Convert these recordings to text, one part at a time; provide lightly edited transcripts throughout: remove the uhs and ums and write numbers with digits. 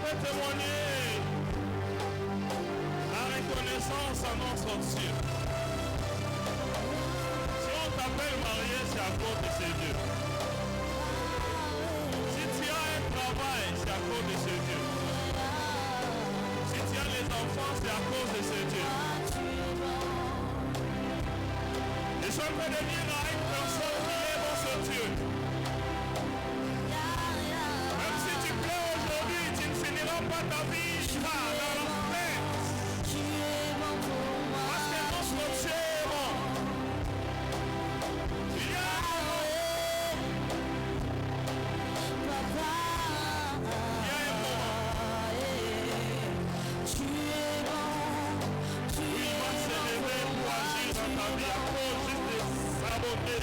peut témoigner la reconnaissance à notre Dieu. Si on t'appelle marié, c'est à cause de ces dieux. Si tu as un travail, c'est à cause de ces dieux. Si tu as les enfants, c'est à cause de ces dieux. Je suis en train de dire à une personne qui est dans ce Dieu. Même si tu pleures aujourd'hui, tu ne finiras pas ta vie dans la fête. Parce que notre Dieu est bon. Il y a un moment. Il va se lever pour agir dans ta vie à cause juste de sa beauté.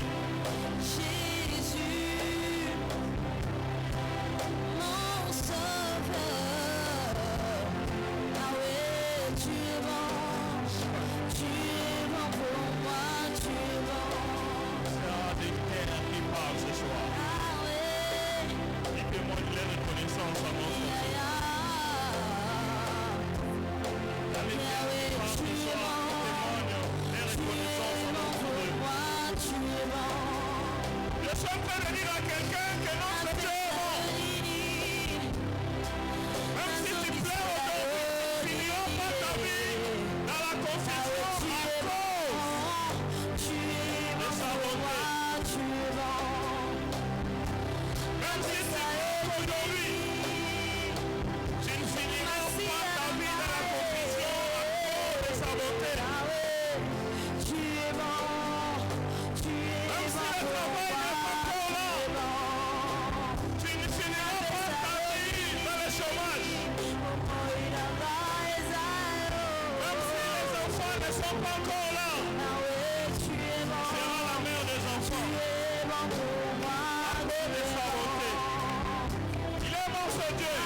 Je suis en train de dire à quelqu'un que notre Dieu est bon. Même si tu pleures aujourd'hui, tu finiras pas ta vie dans la confusion à cause de sa bonté. Même si tu pleures aujourd'hui, tu ne finiras pas ta vie dans la confusion à cause de sa bonté. Même si le travail n'est pas trop là, tu ne finiras pas ta vie dans le chômage. Même si les enfants ne sont pas encore là, tu seras la mère des enfants. À cause de sa bonté. Il est bon ce Dieu.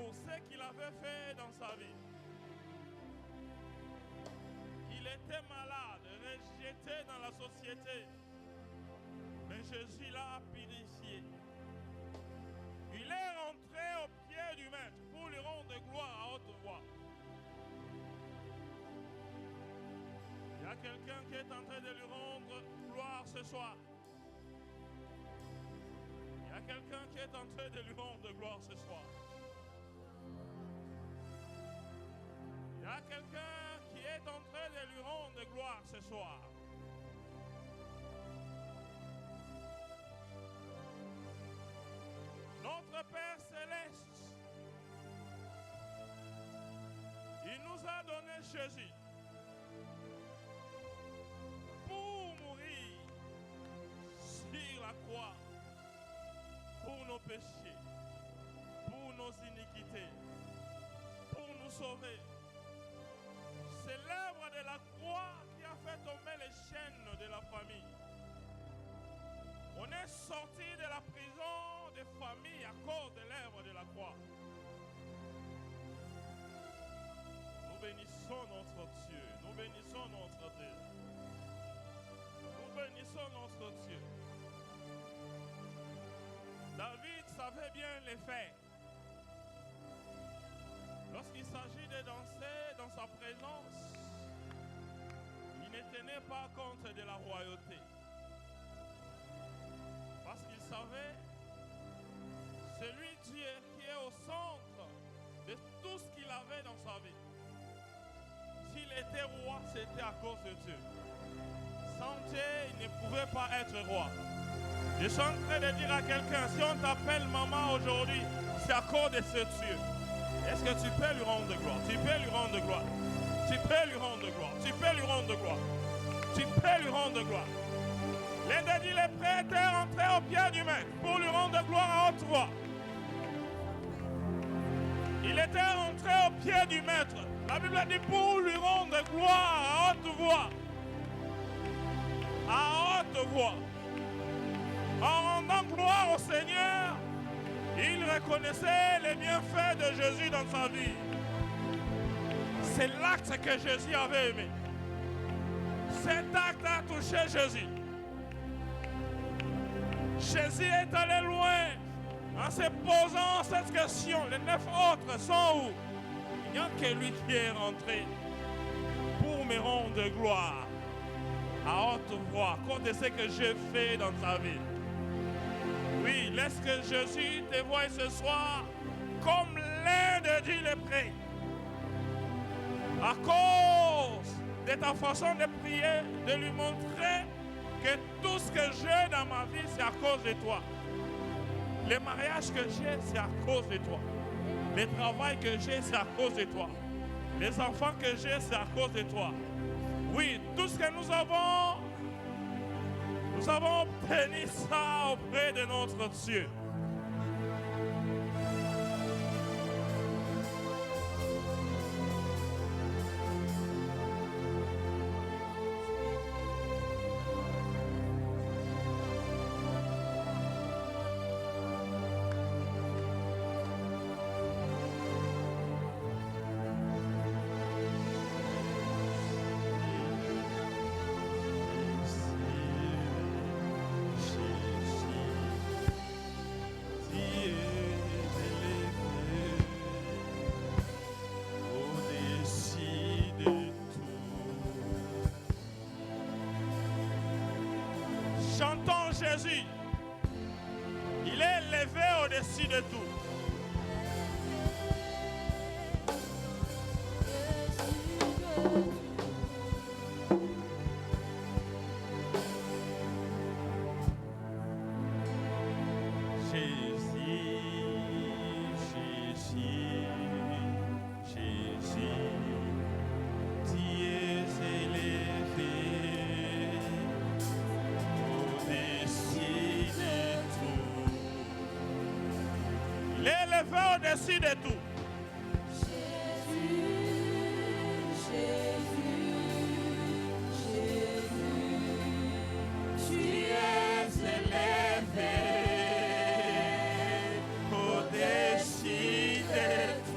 pour ce qu'il avait fait dans sa vie. Il était malade, rejeté dans la société. Mais Jésus l'a purifié. Il est rentré au pied du Maître pour lui rendre gloire à haute voix. Il y a quelqu'un qui est en train de lui rendre gloire ce soir. Il y a quelqu'un qui est en train de lui rendre gloire ce soir. Il y a quelqu'un qui est en train de lui rendre gloire ce soir. Notre Père Céleste, il nous a donné Jésus pour mourir sur la croix pour nos péchés, pour nos iniquités, pour nous sauver. C'est l'œuvre de la croix qui a fait tomber les chaînes de la famille. On est sorti de la prison de famille à cause de l'œuvre de la croix. Nous bénissons notre Dieu. Nous bénissons notre Dieu. Nous bénissons notre Dieu. David savait bien les faire. Lorsqu'il s'agit de danser dans sa présence, il ne tenait pas compte de la royauté. Parce qu'il savait, celui Dieu qui est au centre de tout ce qu'il avait dans sa vie. S'il était roi, c'était à cause de Dieu. Sans Dieu, il ne pouvait pas être roi. Je suis en train de dire à quelqu'un, si on t'appelle maman aujourd'hui, c'est à cause de ce Dieu. Est-ce que tu peux lui rendre gloire? Tu peux lui rendre gloire. Tu peux lui rendre gloire. Tu peux lui rendre gloire. Tu peux lui rendre gloire. L'un des dit, les prêtres étaient rentrés au pied du Maître pour lui rendre gloire à haute voix. Il était rentré au pied du Maître. La Bible dit pour lui rendre gloire à haute voix. À haute voix. En rendant gloire au Seigneur, il reconnaissait les bienfaits de Jésus dans sa vie. C'est l'acte que Jésus avait aimé. Cet acte a touché Jésus. Jésus est allé loin en se posant cette question. Les 9 autres sont où? Il n'y a que lui qui est rentré pour me rendre gloire à haute voix. Compte ce que j'ai fait dans ta vie. Oui, laisse que Jésus te voie ce soir comme l'un de Dieu les prêts. À cause de ta façon de prier, de lui montrer que tout ce que j'ai dans ma vie, c'est à cause de toi. Le mariage que j'ai, c'est à cause de toi. Le travail que j'ai, c'est à cause de toi. Les enfants que j'ai, c'est à cause de toi. Oui, tout ce que nous avons obtenu ça auprès de notre Dieu. Chantons Jésus. Il est élevé au-dessus de tout. Au-dessus de tout. Au-dessus de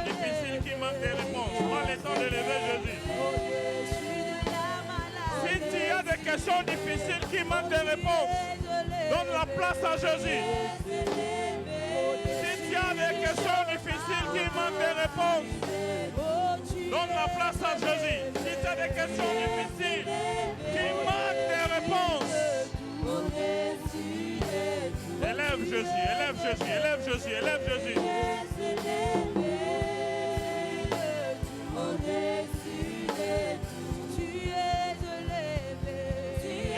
Difficile qui manque des réponses. Prends le temps de lever Jésus. Si tu as des questions difficiles qui manquent des réponses, donne la place à Jésus. Si tu as des questions difficiles qui manquent des réponses, donne la place à Jésus. Si tu as des questions difficiles qui manquent des réponses, élève Jésus, élève Jésus, élève Jésus, élève Jésus.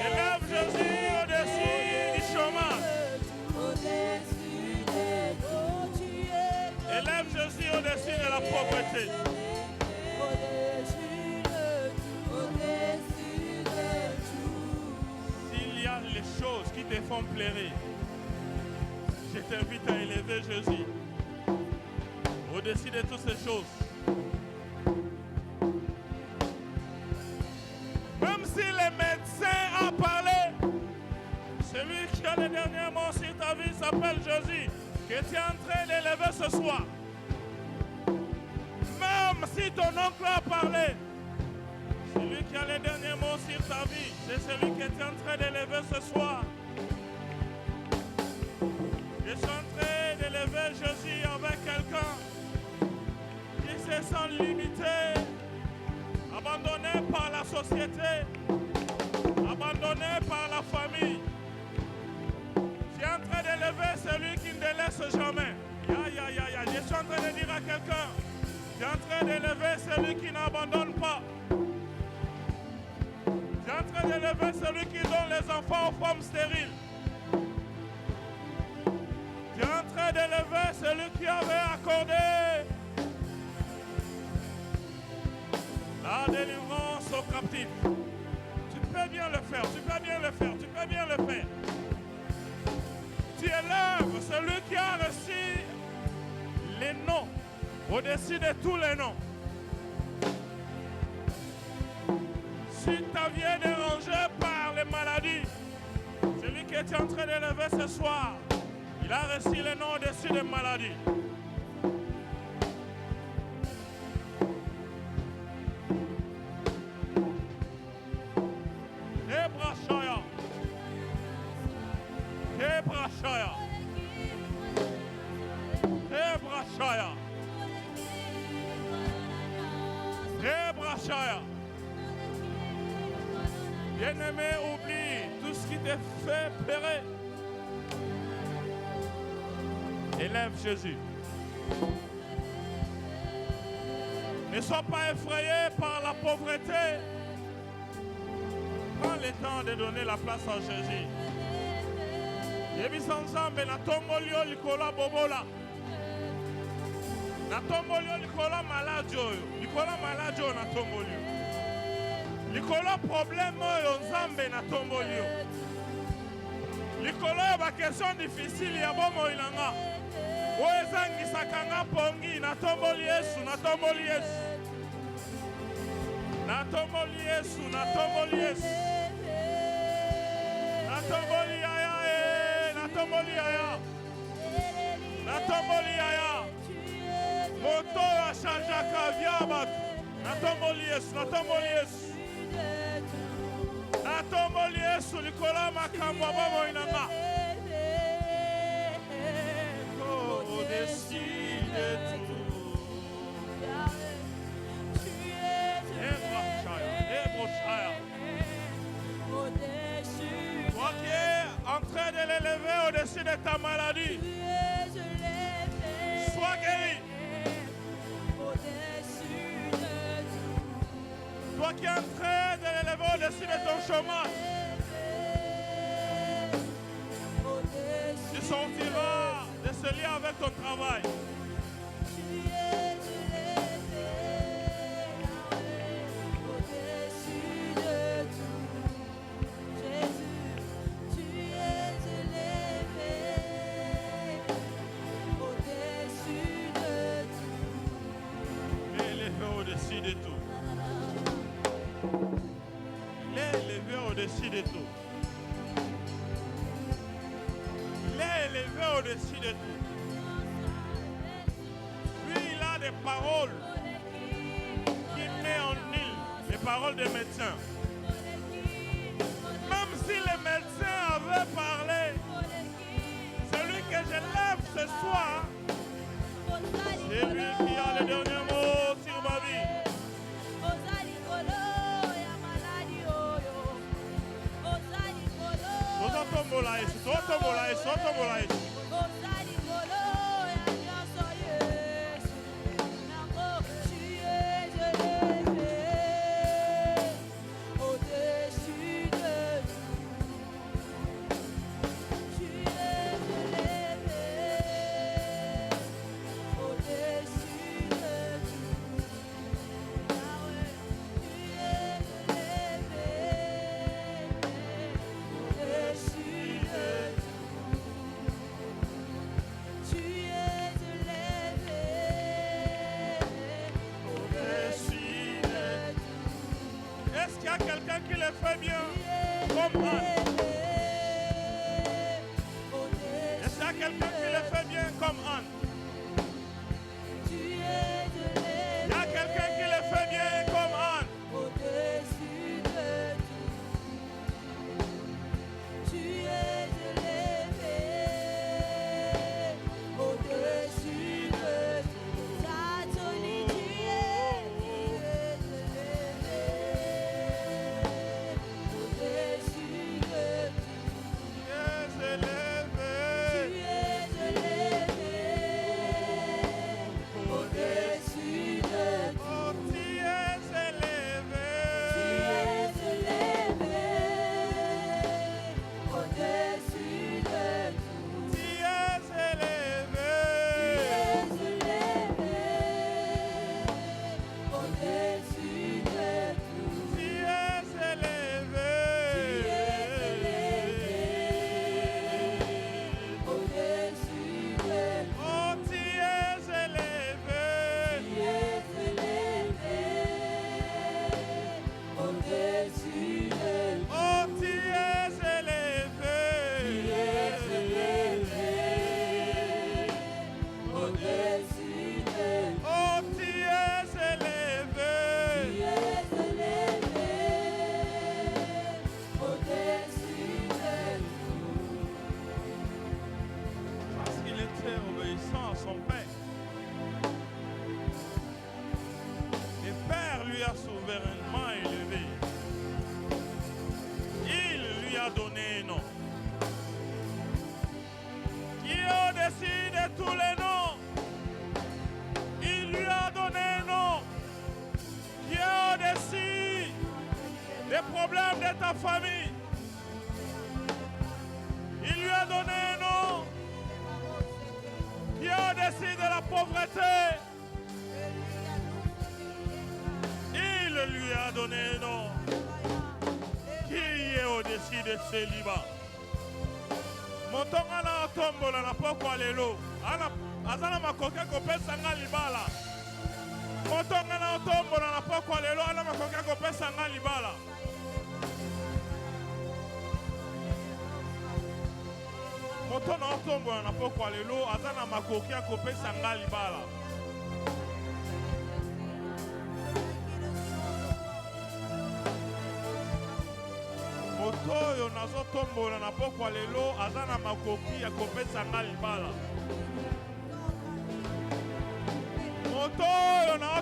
Élève Jésus au-dessus du chômage. Élève Jésus au-dessus de la pauvreté. S'il y a les choses qui te font pleurer, je t'invite à élever Jésus au-dessus de toutes ces choses. Même si le médecin a parlé, celui qui a le dernier mot sur ta vie s'appelle Jésus, que tu es en train d'élever ce soir. Même si ton oncle a parlé, celui qui a le dernier mot sur ta vie, c'est celui que tu es en train d'élever ce soir. Je suis en train d'élever Jésus avec quelqu'un qui se sent limité, abandonné par la société, abandonné par la famille. Je suis en train d'élever celui qui ne laisse jamais. Je suis en train de dire à quelqu'un, je suis en train d'élever celui qui n'abandonne pas. Je suis en train d'élever celui qui donne les enfants aux femmes stériles. Je suis en train d'élever celui qui avait accordé la délivrance aux captifs. Tu peux bien le faire, tu peux bien le faire, tu peux bien le faire. Tu élèves celui qui a reçu les noms au-dessus de tous les noms. Si ta vie est dérangée par les maladies, celui qui est en train d'élever ce soir, il a reçu les noms au-dessus des maladies. Hebrashaya. Hebrashaya. Hebrashaya. Hebrashaya. Bien-aimé, oublie tout ce qui te fait pleurer. Élève Jésus. Ne sois pas effrayé par la pauvreté. Prends le temps de donner la place à Jésus. Yebi ensemble na tombolio likola bobola. Na tombolio likola maladio. Likola maladio na tombolio. Likola problème oyo nzambe na tombolio. Likola ba question difficile ya bomo ilanga. Oezangisaka nga pongi na tomboli Yesu, na tomboli Yesu. Na tomboli Yesu, na tomboli Yesu. Na tomboli aya, na tomboli aya. Na tomboli aya. Moto ya chanjaka via bato. Na tomboli Yesu, na tomboli Yesu. Na tomboli Yesu likola makambo abomo inanga. Au-dessus de tout. Toi qui es en train de l'élever au-dessus de ta maladie, sois guéri. Toi qui es en train de l'élever au-dessus de ton chômage, tu sortiras de ce lien avec ton travail. Au-dessus de tout. Il est élevé au-dessus de tout. Il est élevé au-dessus de tout. Lui, il a des paroles qui met en île, les paroles des médecins. Même si les médecins avaient parlé, celui que je lève ce soir, c'est lui qui a le dernier mot sur ma vie. Quelqu'un qui le fait bien comme Anne. Est-ce qu'il y a quelqu'un qui le fait bien comme Anne? Il y a quelqu'un qui le fait bien comme Anne. Tu es élevé au-dessus de tout. Satoni, tu es élevé au-dessus de tout. Tu es élevé. Tu es élevé au-dessus de tout. Tu es élevé. Tu es élevé au-dessus de tout. Tu es élevé. Tu es élevé au-dessus de tout. Tu es élevé. Tu es élevé au-dessus de tout. Oh, tu es élevé. Tu es élevé au-dessus de tout. Oh, tu es élevé. Tu es élevé au-dessus de tout. Oh, tu es élevé. Tu es élevé au-dessus de tout. Parce qu'il était obéissant à son père. Le père lui a souverainement élevé. Il lui a donné un nom qui est au-dessus de tous les noms. Il lui a donné un nom qui est au-dessus des problèmes de ta famille. Il lui a donné un nom qui est au-dessus de la pauvreté. Il lui a donné un nom qui est au-dessus de célibat. Motonga na otombola na poko lelo. Azana makoke kopesa nga libala. Motonga na otombola na poko lelo ana makoke kopesa nga libala. Moto na otombola na poko lelo azana makoke kopesa nga libala. Moto oyo nazotombola na poko lelo azana makoki ya kopesa nga libala.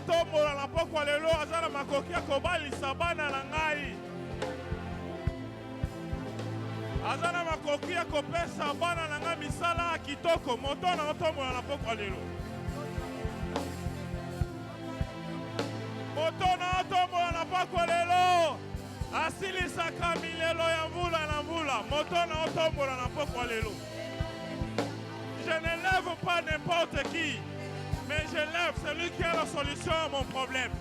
otombola na pokwa lelo azala makoki ya kobalisa bana na ngai. Azala makoki ya kopesa bana na ngai misala ya kitoko. Moto na otombola na pokwa lelo. Moto na otombola na pokwa lelo. Asilisaka milelo ya mvula na mvula. Moto na otombola na pokwa lelo. Je ne lève pas n'importe qui, mais je lève celui qui a la solution à mon problème.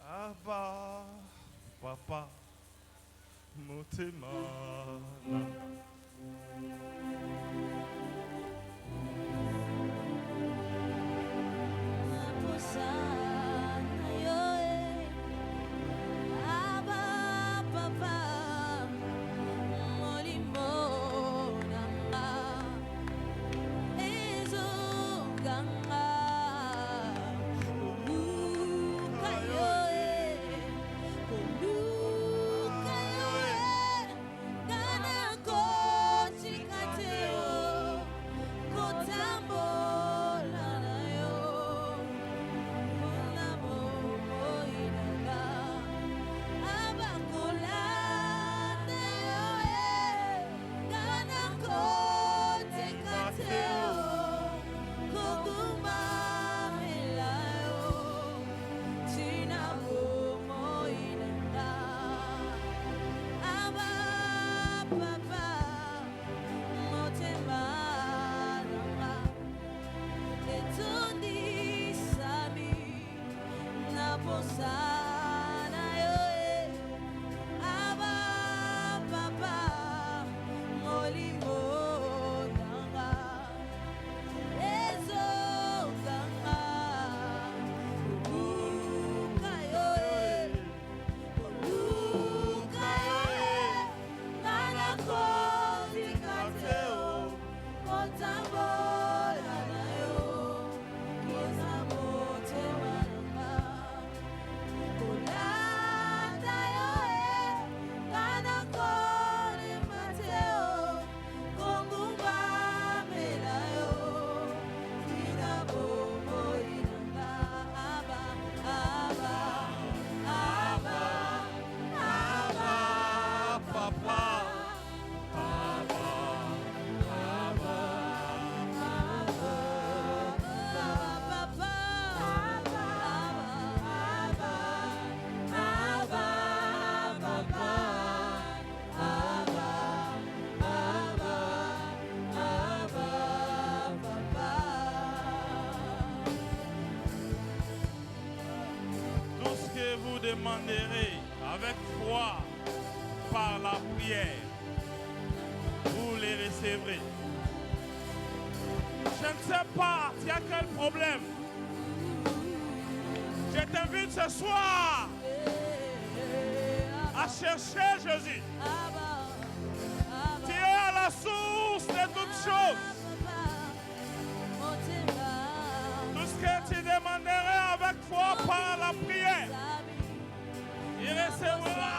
Abba, Papa, motema. Demanderez avec foi par la prière, vous les recevrez. Je ne sais pas, il y a quel problème. Je t'invite ce soir à chercher Jésus. Tu es à la source de toutes choses. Tout ce que tu demanderais avec foi par la prière, Il recevra.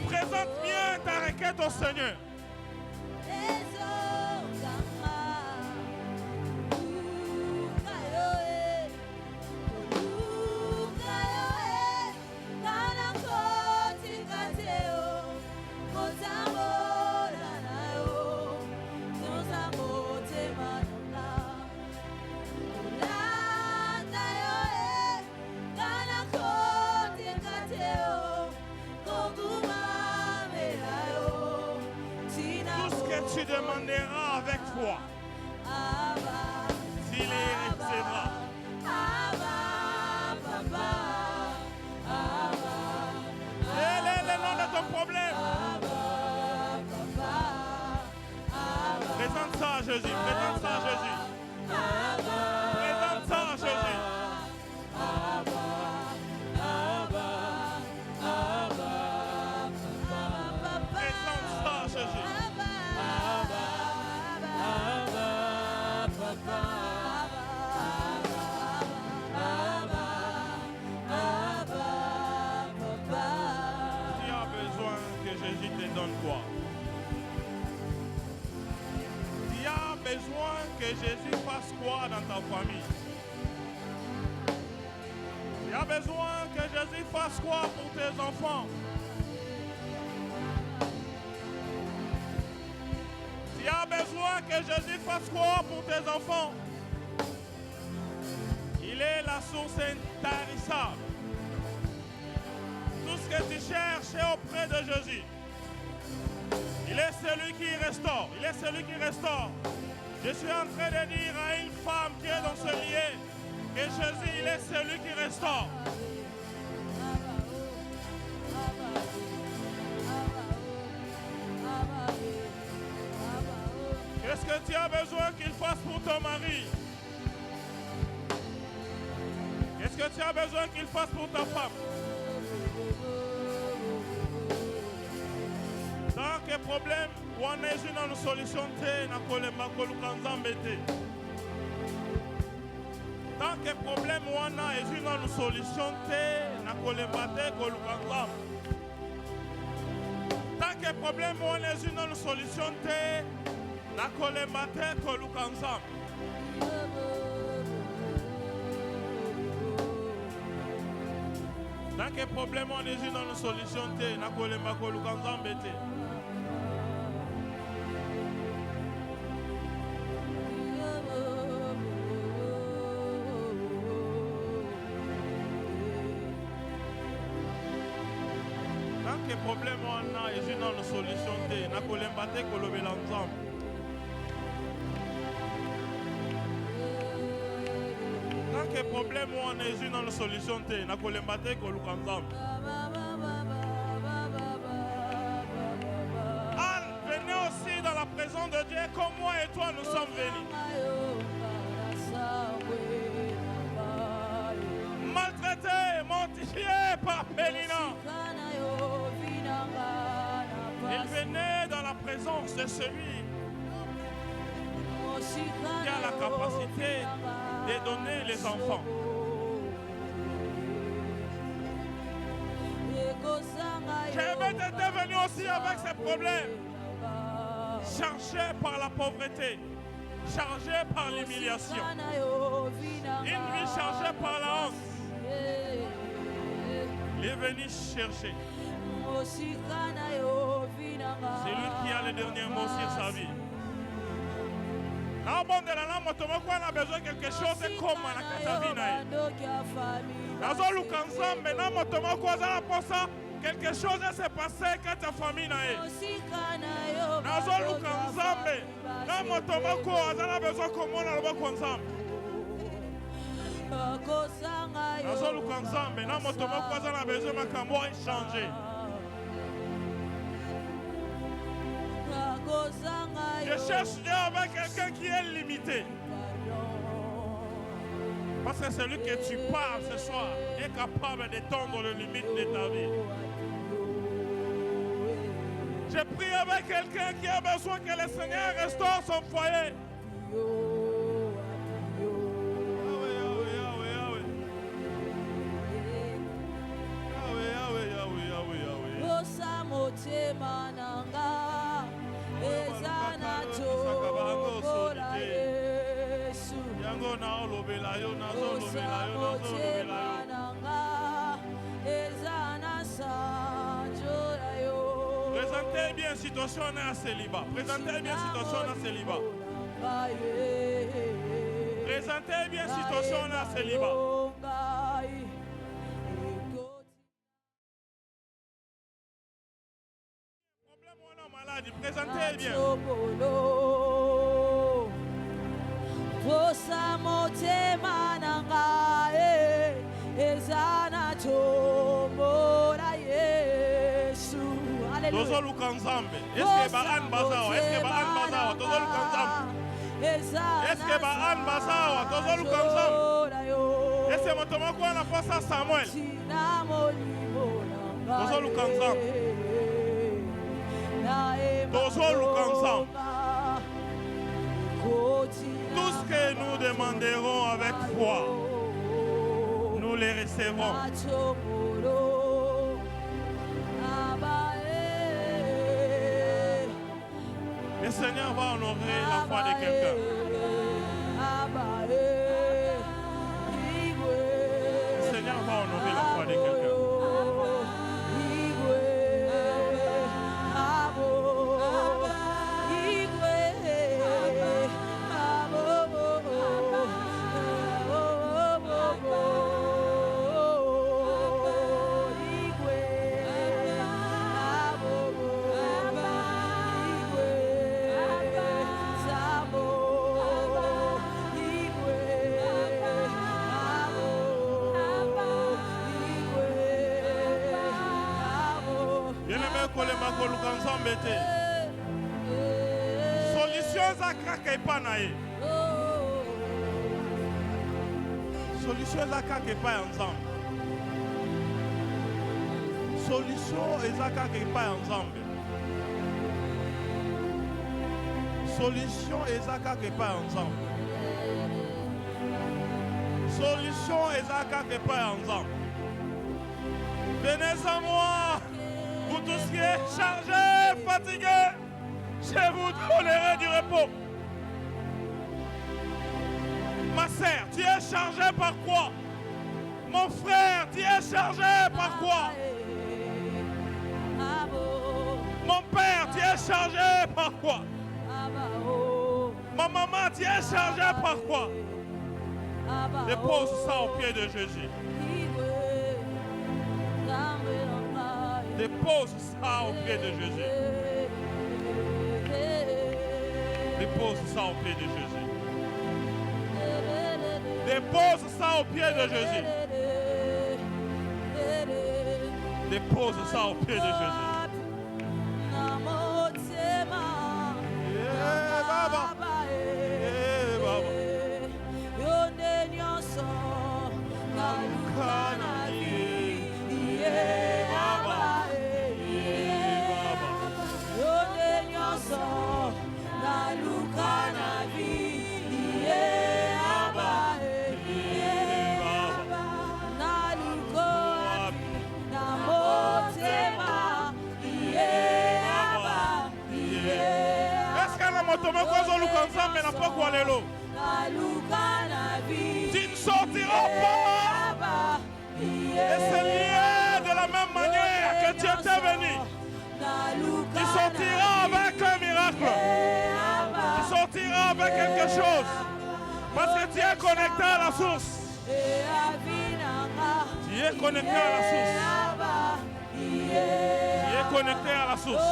Présente bien ta requête au Seigneur. Tu demanderas avec foi. S'il les recevra. Quel est le nom de ton problème? Présente ça à Jésus. Présente ça à Jésus. Présente ça à Jésus. Présente ça à Jésus. Jésus te donne quoi? Tu as besoin que Jésus fasse quoi dans ta famille? Tu as besoin que Jésus fasse quoi pour tes enfants? Tu as besoin que Jésus fasse quoi pour tes enfants? Il est la source intarissable. Tout ce que tu cherches est auprès de Jésus. Il est celui qui restaure. Il est celui qui restaure. Je suis en train de dire à une femme qui est dans ce lieu que Jésus, il est celui qui restaure. Qu'est-ce que tu as besoin qu'il fasse pour ton mari? Qu'est-ce que tu as besoin qu'il fasse pour ta femme? Tant que problème, on est une solution, tant que problème, on a une solution, tant que problème, on est une solution, tant que problème, on est une solution, que problème on a et une solution na kolemba te kolobela nzambe. Tant que problème on a une solution na kolemba te koluka nzambe. Anne, venez aussi dans la présence de Dieu comme moi et toi nous sommes venus. Maltraité, mortifié par Pélina. Il venait dans la présence de celui qui a la capacité de donner les enfants. Jérémie était venu aussi avec ses problèmes, chargé par la pauvreté, chargé par l'humiliation, une vie chargée par la honte. Il est venu chercher. C'est lui qui a le dernier mot sur sa vie. On a besoin de quelque chose comme la quelque chose s'est passé quand ta famille n'a eu. Je cherche Dieu avec quelqu'un qui est limité. Parce que celui que tu parles ce soir est capable d'étendre les limites de ta vie. Je prie avec quelqu'un qui a besoin que le Seigneur restaure son foyer. Présentez bien situation à célibat. Présentez bien situation à célibat. Présentez bien situation à célibat. Problème ou maladie, présentez bien. Tozolu kanzambe. Est-ce que ba an bazawa? Est-ce que ba an bazawa? Tozolu kanzambe. Est-ce que ba an bazawa? Tozolu kanzambe. Est-ce que motoma kwa na posa Samuel? Tozolu kanzambe. Tozolu kanzambe. Tout ce que nous demanderons avec foi, nous les recevons. Le Seigneur va honorer la foi de quelqu'un. Le Seigneur va honorer la foi de quelqu'un. Solution za kaka epa na ye. Solution za kaka epa ya nzambe. Solution eza kaka epa ya nzambe. Solution eza kaka epa ya nzambe. Solution eza kaka epa ya nzambe. Venez à moi. Vous tous qui êtes chargés, fatigués, je vous donnerai du repos. Ma sœur, tu es chargé par quoi? Mon frère, tu es chargé par quoi? Mon père, tu es chargé par quoi? Ma maman, tu es chargé par quoi? Dépose ça au pied de Jésus. Dépose ça au pied de Jésus. Dépose ça au pied de Jésus. Dépose ça au pied de Jésus. Dépose ça au pied de Jésus. Baba. Tu ne sortiras pas. Et c'est lié de la même manière que tu étais venu. Tu sortiras avec un miracle. Tu sortiras avec quelque chose. Parce que tu es connecté à la source. Tu es connecté à la source. Tu es connecté à la source.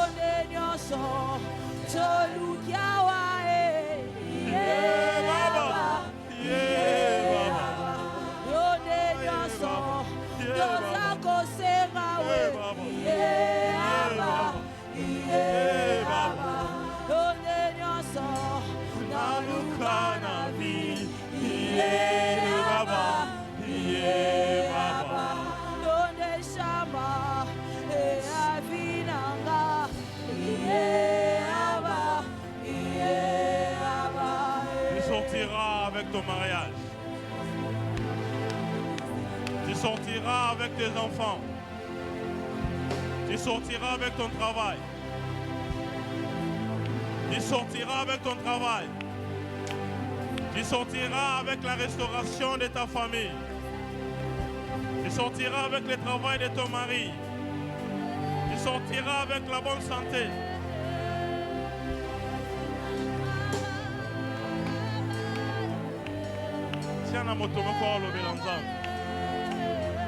Tu sortiras avec ton mariage. Tu sortiras avec tes enfants. Tu sortiras avec ton travail. Tu sortiras avec ton travail. Tu Tu sortiras avec la restauration de ta famille. Tu sortiras avec le travail de ton mari. Tu sortiras avec la bonne santé. Tiens, motomoko alobe l'ensemble.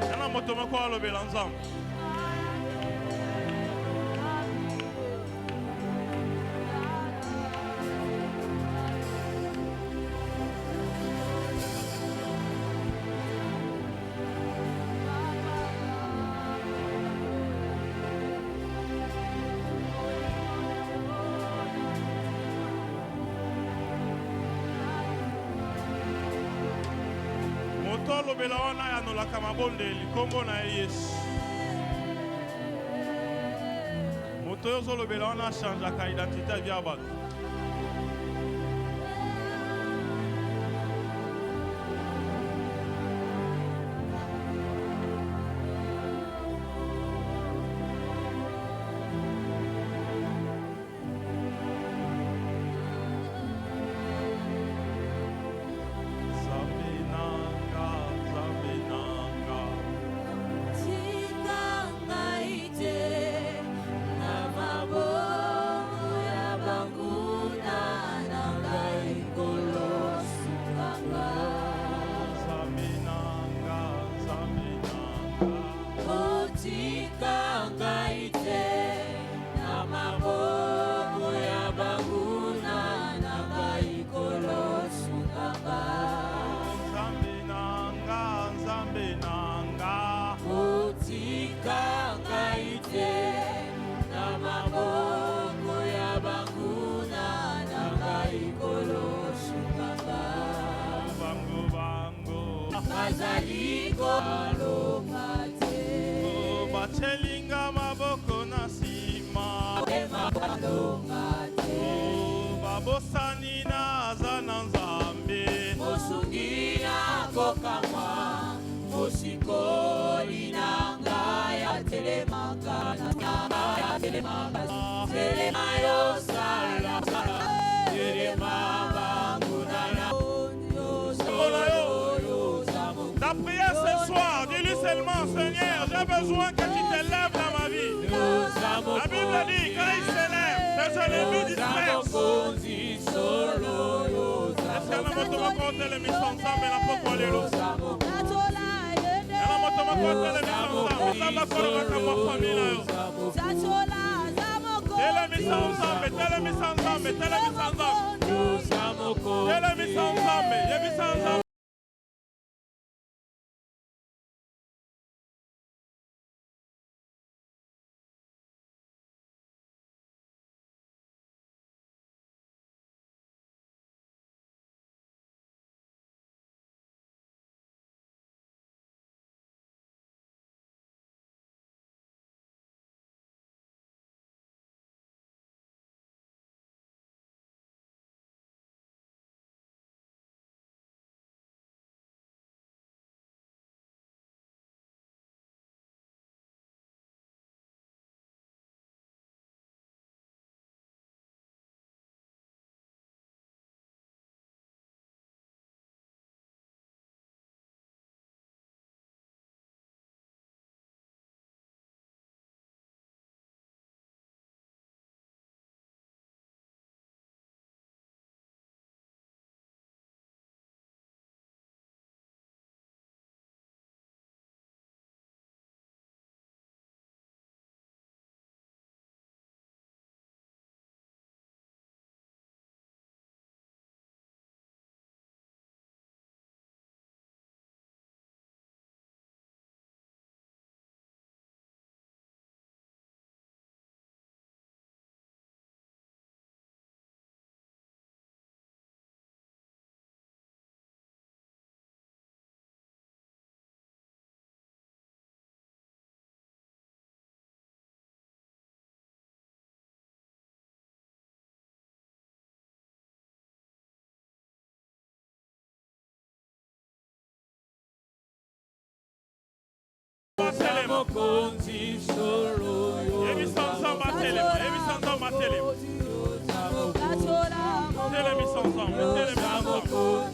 Tiens, motomoko alobe l'ensemble. Lobela wana ya no la kamabonde likombo na Yesu. Moto yo lobela wana change ka identité via bato. Batelinga maboko na sima. Babosani na zana nzambe. Mosungia kokamwa. Mosikoli na ngaya telemaka na telemaka. Telemayo sala. Telema banguna. La prière ce soir, dis-lui seulement, Seigneur, j'ai besoin que tu te lèves dans ma vie. La Bible dit, quand il se lève, ses ennemis dispersent. Est-ce que nous avons compté les mises ensemble et la poque alléluia? Nous avons compté les mises ensemble. Nous avons compté ma famille. Telle mise ensemble, telle mise ensemble, telle mise ensemble. Telle mise ensemble, telle mise ensemble.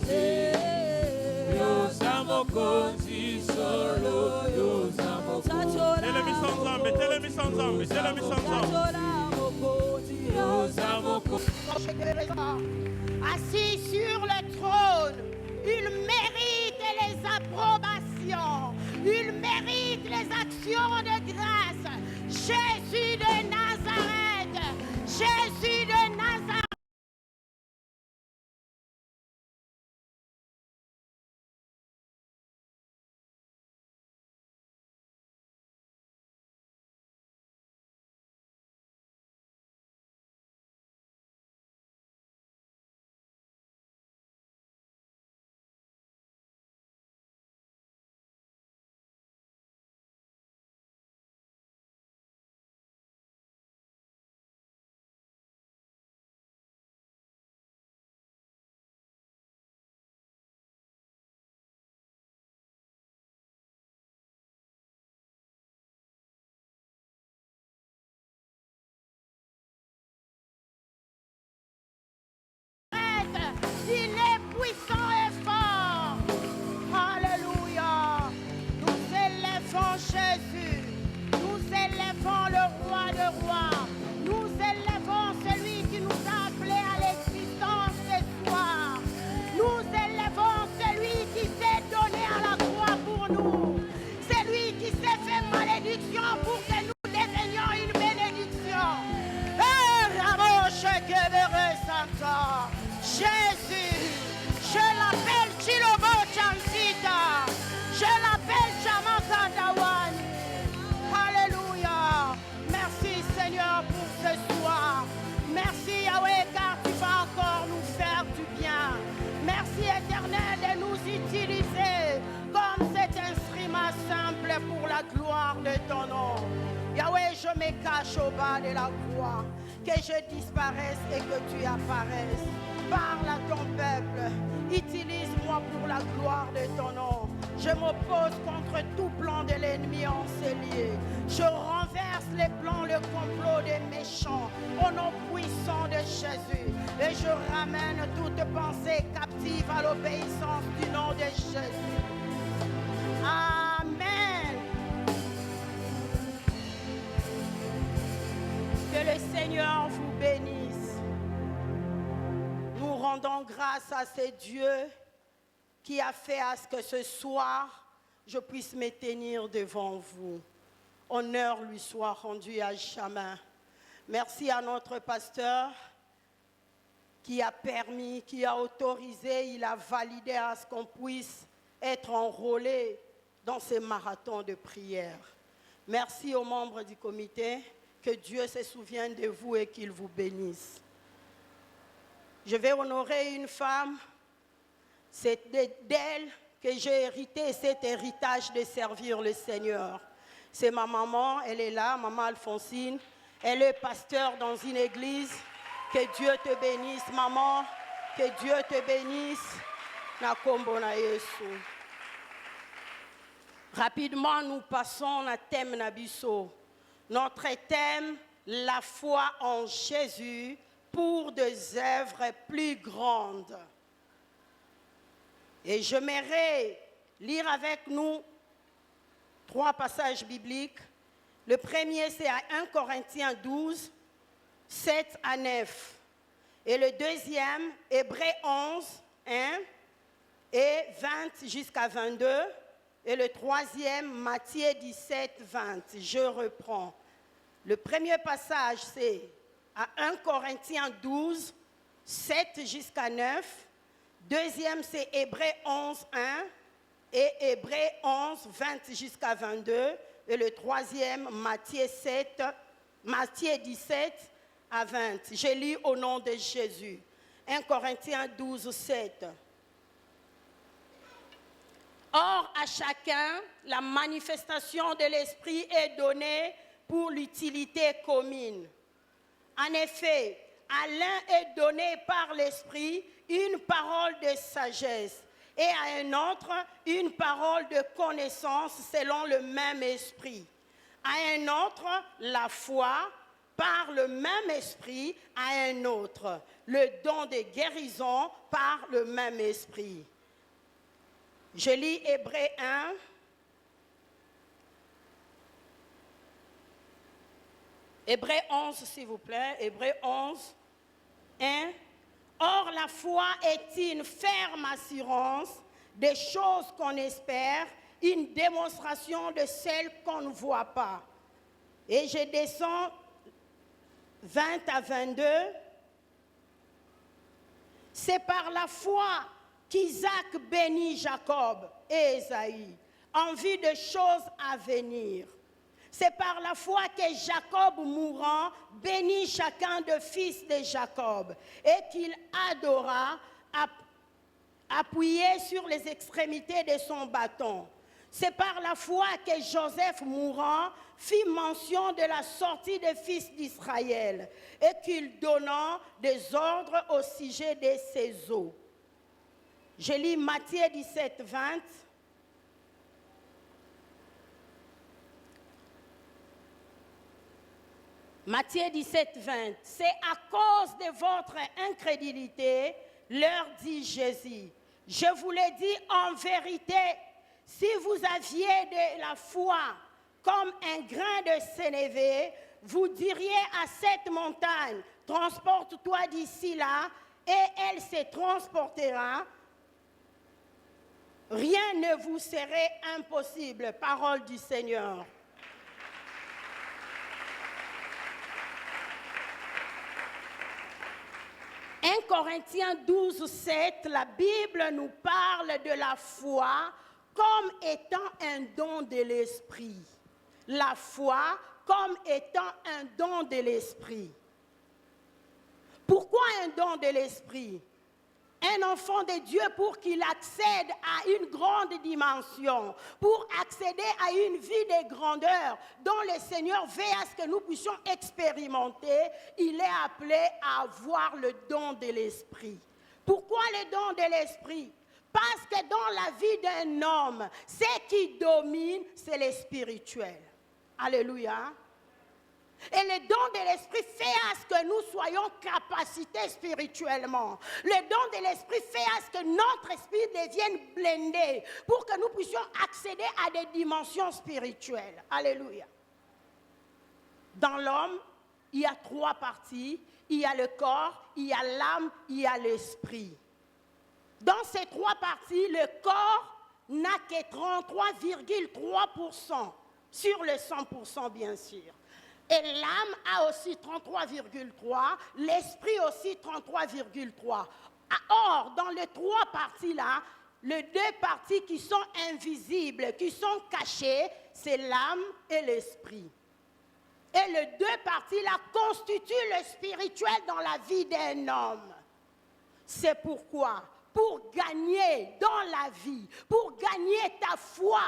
Tell Assis sur le trône, il mérite les approbations, il mérite les actions de grâce. Jésus de Nazareth, Jésus de Nazareth. Il est puissant et fort. Alléluia. Nous élevons Jésus. Nous élevons le roi de rois. Nous élevons celui qui nous a appelés à l'existence ce soir. Nous élevons celui qui s'est donné à la croix pour nous. Celui qui s'est fait malédiction pour que nous devenions une bénédiction. Jésus, je l'appelle Chilobo Chansita, je l'appelle Chamaka Dawani. Alléluia. Merci Seigneur pour ce soir. Merci Yahweh car tu vas encore nous faire du bien. Merci Éternel de nous utiliser comme cet instrument simple pour la gloire de ton nom. Yahweh, je me cache au bas de la croix, que je disparaisse et que tu apparaisses. Parle à ton peuple, utilise-moi pour la gloire de ton nom. Je m'oppose contre tout plan de l'ennemi encellier. Je renverse les plans, le complot des méchants au nom puissant de Jésus. Et je ramène toute pensée captive à l'obéissance du nom de Jésus. Amen. Que le Seigneur vous bénisse. Nous rendons grâce à ce Dieu qui a fait à ce que ce soir, je puisse me tenir devant vous. Honneur lui soit rendu à jamais. Merci à notre pasteur qui a permis, qui a autorisé, il a validé à ce qu'on puisse être enrôlé dans ces marathons de prière. Merci aux membres du comité, que Dieu se souvienne de vous et qu'il vous bénisse. Je vais honorer une femme, c'est d'elle que j'ai hérité cet héritage de servir le Seigneur. C'est ma maman, elle est là, maman Alphonsine. Elle est pasteur dans une église. Que Dieu te bénisse, maman. Que Dieu te bénisse. Nakombo na Yesu. Rapidement, nous passons à thème Nabiso. Notre thème, la foi en Jésus pour des œuvres plus grandes. Et j'aimerais lire avec nous 3 passages bibliques. Le premier, c'est à 1 Corinthiens 12, 7 à 9. Et le deuxième, Hébreux 11, 1 et 20 jusqu'à 22. Et le troisième, Matthieu 17, 20. Je reprends. Le premier passage, c'est à 1 Corinthiens 12, 7 jusqu'à 9. Deuxième, c'est Hébreux 11, 1 et Hébreux 11, 20 jusqu'à 22. Et le troisième, Matthieu 17 à 20. Je lis au nom de Jésus. 1 Corinthiens 12, 7. Or, à chacun, la manifestation de l'Esprit est donnée pour l'utilité commune. En effet, à l'un est donné par l'Esprit une parole de sagesse et à un autre une parole de connaissance selon le même Esprit. À un autre, la foi par le même Esprit, à un autre, le don de guérison par le même Esprit. Je lis Hébreux 1. Hébreux 11, s'il vous plaît. Hébreux 11, 1. Or, la foi est une ferme assurance des choses qu'on espère, une démonstration de celles qu'on ne voit pas. Et je descends 20 à 22. C'est par la foi qu'Isaac bénit Jacob et Ésaü en vue de choses à venir. C'est par la foi que Jacob mourant bénit chacun des fils de Jacob et qu'il adora appuyé sur les extrémités de son bâton. C'est par la foi que Joseph mourant fit mention de la sortie des fils d'Israël et qu'il donna des ordres au sujet de ses os. Je lis Matthieu 17, 20. Matthieu 17, 20. C'est à cause de votre incrédulité, leur dit Jésus. Je vous l'ai dit en vérité, si vous aviez de la foi comme un grain de sénévé, vous diriez à cette montagne, transporte-toi d'ici là, et elle se transportera. Rien ne vous serait impossible. Parole du Seigneur. « 1 Corinthiens 12, 7, la Bible nous parle de la foi comme étant un don de l'esprit. La foi comme étant un don de l'esprit. Pourquoi un don de l'esprit? Un enfant de Dieu, pour qu'il accède à une grande dimension, pour accéder à une vie de grandeur dont le Seigneur veut à ce que nous puissions expérimenter, il est appelé à avoir le don de l'esprit. Pourquoi le don de l'esprit? Parce que dans la vie d'un homme, ce qui domine, c'est le spirituel. Alléluia. Et le don de l'esprit fait à ce que nous soyons capacités spirituellement. Le don de l'esprit fait à ce que notre esprit devienne blindé pour que nous puissions accéder à des dimensions spirituelles. Alléluia. Dans l'homme, il y a 3 parties. Il y a le corps, il y a l'âme, il y a l'esprit. Dans ces 3 parties, le corps n'a que 33,3% sur le 100% bien sûr. Et l'âme a aussi 33,3, l'esprit aussi 33,3. Or, dans les 3 parties-là, les 2 parties qui sont invisibles, qui sont cachées, c'est l'âme et l'esprit. Et les 2 parties-là constituent le spirituel dans la vie d'un homme. C'est pourquoi, pour gagner dans la vie, pour gagner ta foi,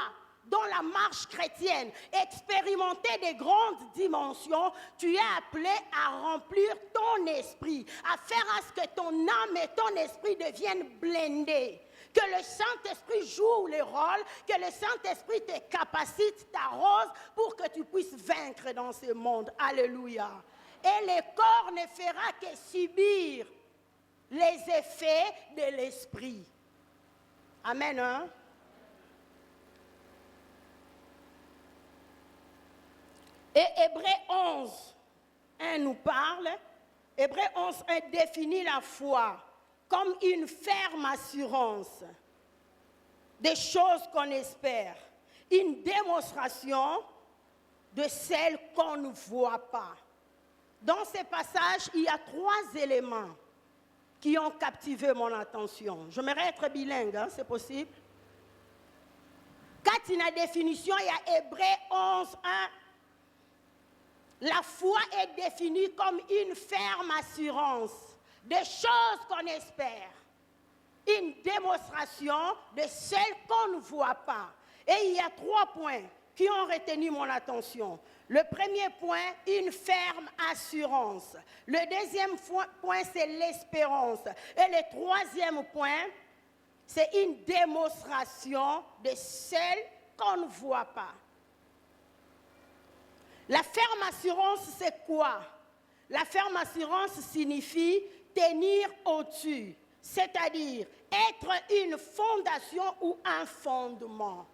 dans la marche chrétienne, expérimenter des grandes dimensions, tu es appelé à remplir ton esprit, à faire à ce que ton âme et ton esprit deviennent blindés. Que le Saint-Esprit joue le rôle, que le Saint-Esprit te capacite, t'arrose pour que tu puisses vaincre dans ce monde. Alléluia. Et le corps ne fera que subir les effets de l'esprit. Amen, hein? Et Hébreux 11, 1 nous parle, Hébreux 11, 1 définit la foi comme une ferme assurance des choses qu'on espère, une démonstration de celles qu'on ne voit pas. Dans ce passage, il y a 3 éléments qui ont captivé mon attention. J'aimerais être bilingue, hein, c'est possible? Quand il y a une définition, il y a Hébreux 11, 1. La foi est définie comme une ferme assurance des choses qu'on espère, une démonstration de celles qu'on ne voit pas. Et il y a 3 points qui ont retenu mon attention. Le premier point, une ferme assurance. Le deuxième point, c'est l'espérance. Et le troisième point, c'est une démonstration de celles qu'on ne voit pas. La ferme assurance, c'est quoi? La ferme assurance signifie tenir au-dessus, c'est-à-dire être une fondation ou un fondement.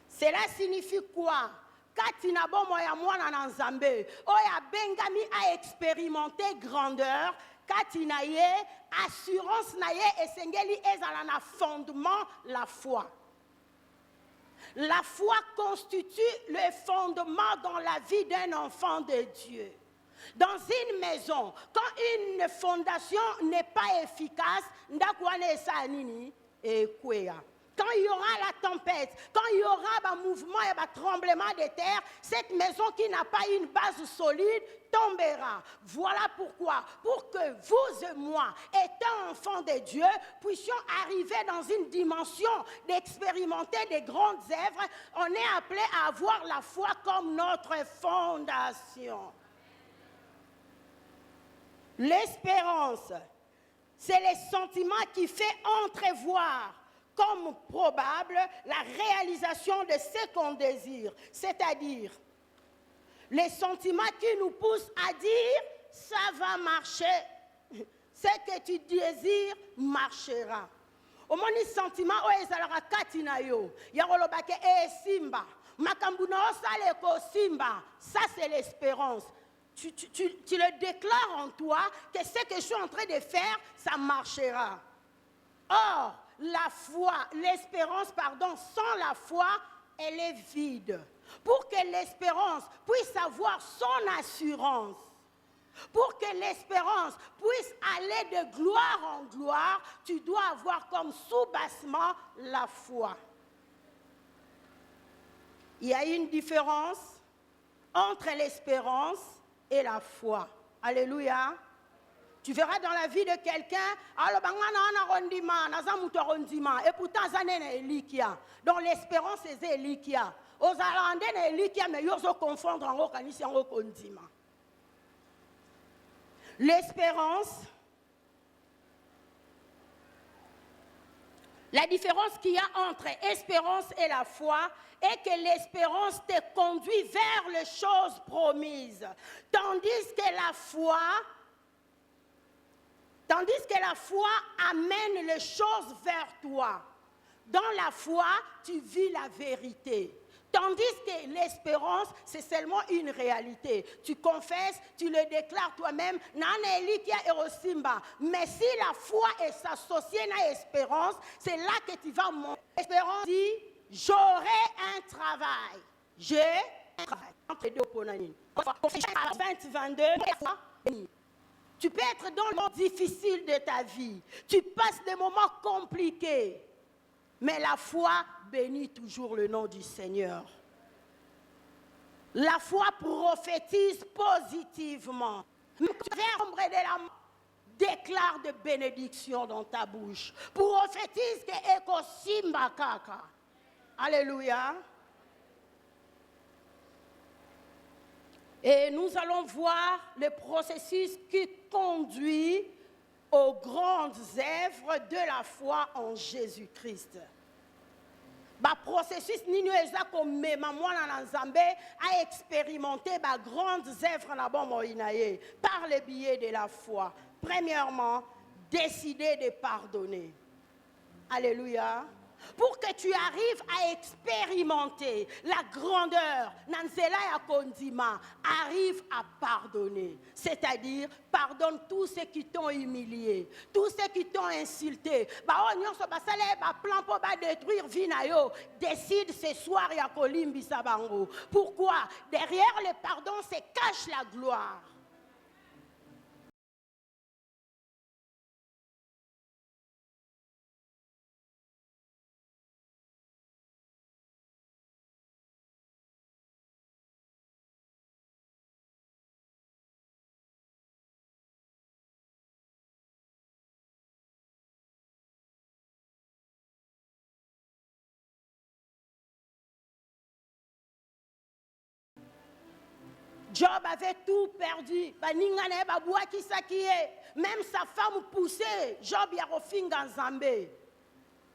Cela signifie quoi? Katina bomo ya mwana na nzambe oya bengami a expérimenter grandeur katina ye assurance na ye esengeli ezala na fondement la foi. La foi constitue le fondement dans la vie d'un enfant de Dieu. Dans une maison, quand une fondation n'est pas efficace, ndakwane sa nini ekwea. Quand il y aura la tempête, quand il y aura un mouvement et un tremblement de terre, cette maison qui n'a pas une base solide tombera. Voilà pourquoi, pour que vous et moi, étant enfants de Dieu, puissions arriver dans une dimension d'expérimenter des grandes œuvres, on est appelé à avoir la foi comme notre fondation. L'espérance, c'est le sentiment qui fait entrevoir comme probable la réalisation de ce qu'on désire, c'est-à-dire les sentiments qui nous poussent à dire « ça va marcher ». Ce que tu désires marchera. Au moins, les sentiments, ça c'est l'espérance. Tu le déclares en toi que ce que je suis en train de faire, ça marchera. Or, la foi, l'espérance, sans la foi, elle est vide. Pour que l'espérance puisse avoir son assurance, pour que l'espérance puisse aller de gloire en gloire, tu dois avoir comme sous-bassement la foi. Il y a une différence entre l'espérance et la foi. Alléluia. Tu verras dans la vie de quelqu'un, et pourtant, donc l'espérance est Elikia. Aux Alandais, Elikia, mais ils se confondent en organisation au condiment. L'espérance, la différence qu'il y a entre espérance et la foi est que l'espérance te conduit vers les choses promises, tandis que la foi amène les choses vers toi. Dans la foi, tu vis la vérité. Tandis que l'espérance, c'est seulement une réalité. Tu confesses, tu le déclares toi-même. Mais si la foi est associée à l'espérance, c'est là que tu vas monter. L'espérance dit, j'aurai un travail. J'ai un travail. 20-22, tu peux être dans le moment difficile de ta vie. Tu passes des moments compliqués. Mais la foi bénit toujours le nom du Seigneur. La foi prophétise positivement. Déclare de bénédiction dans ta bouche. Prophétise que eko simba kaka. Alléluia. Et nous allons voir le processus qui conduit aux grandes œuvres de la foi en Jésus-Christ. Le processus a expérimenté les grandes œuvres par le biais de la foi. Premièrement, décider de pardonner. Alléluia. Pour que tu arrives à expérimenter la grandeur, arrive à pardonner. C'est-à-dire, pardonne tous ceux qui t'ont humilié, tous ceux qui t'ont insulté. Décide ce soir, pourquoi? Derrière le pardon se cache la gloire. Job avait tout perdu. Même sa femme poussait. Job y a refait dans Zambé.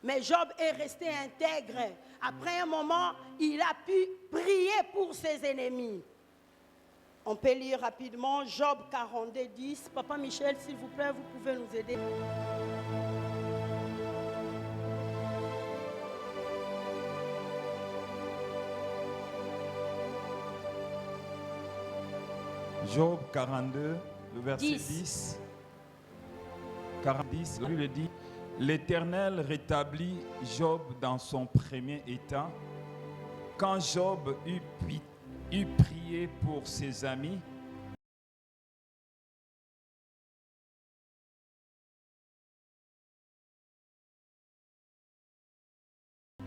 Mais Job est resté intègre. Après un moment, il a pu prier pour ses ennemis. On peut lire rapidement Job 42, 10. Papa Michel, s'il vous plaît, vous pouvez nous aider. Job 42, le verset 10. 40, la Bible dit, l'Éternel rétablit Job dans son premier état. Quand Job eut prié pour ses amis,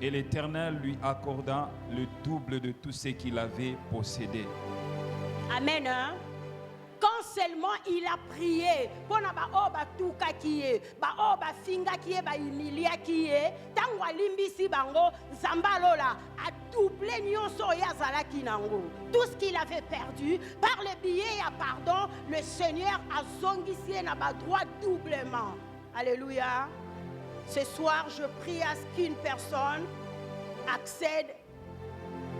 et l'Éternel lui accorda le double de tout ce qu'il avait possédé. Amen. Hein? Quand seulement il a prié, pour na ba oba tuka kiye, ba oba finga kiye, ba humilia kiye, tango alimbisi bango, zambalola a doublé nyonso ya zalaki nango. Tout ce qu'il avait perdu, par le biais à pardon, le Seigneur a zongisi na ba droit doublement. Alléluia. Ce soir, je prie à ce qu'une personne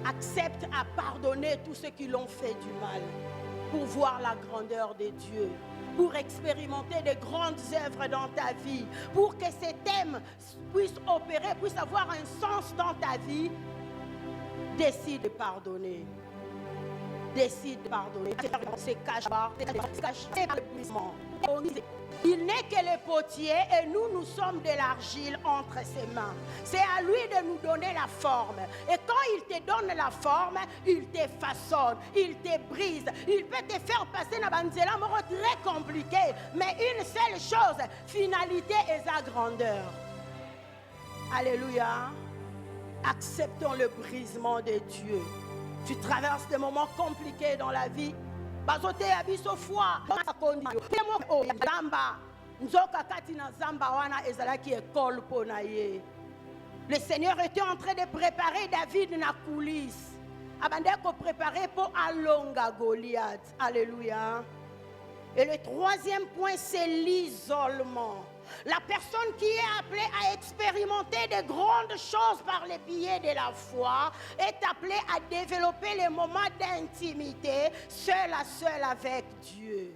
accepte à pardonner tous ceux qui l'ont fait du mal, pour voir la grandeur de Dieu, pour expérimenter de grandes œuvres dans ta vie, pour que ces thèmes puissent opérer, puissent avoir un sens dans ta vie. Décide de pardonner. Décide de pardonner. Se cache par l'épuisement. Il n'est que le potier et nous sommes de l'argile entre ses mains. C'est à lui de nous donner la forme. Et quand il te donne la forme, il te façonne, il te brise. Il peut te faire passer dans un moment très compliqué. Mais une seule chose, finalité et sa grandeur. Alléluia. Acceptons le brisement de Dieu. Tu traverses des moments compliqués dans la vie. Bazote abiso foi makondi pemo o zamba nzoka kati na zamba wana ezalaki école pona ye. Le Seigneur était en train de préparer David na coulisse abandé ko préparer pour alonga Goliath. Alléluia. Et le troisième point, c'est l'isolement. La personne qui est appelée à expérimenter de grandes choses par le biais de la foi est appelée à développer les moments d'intimité seul à seul avec Dieu.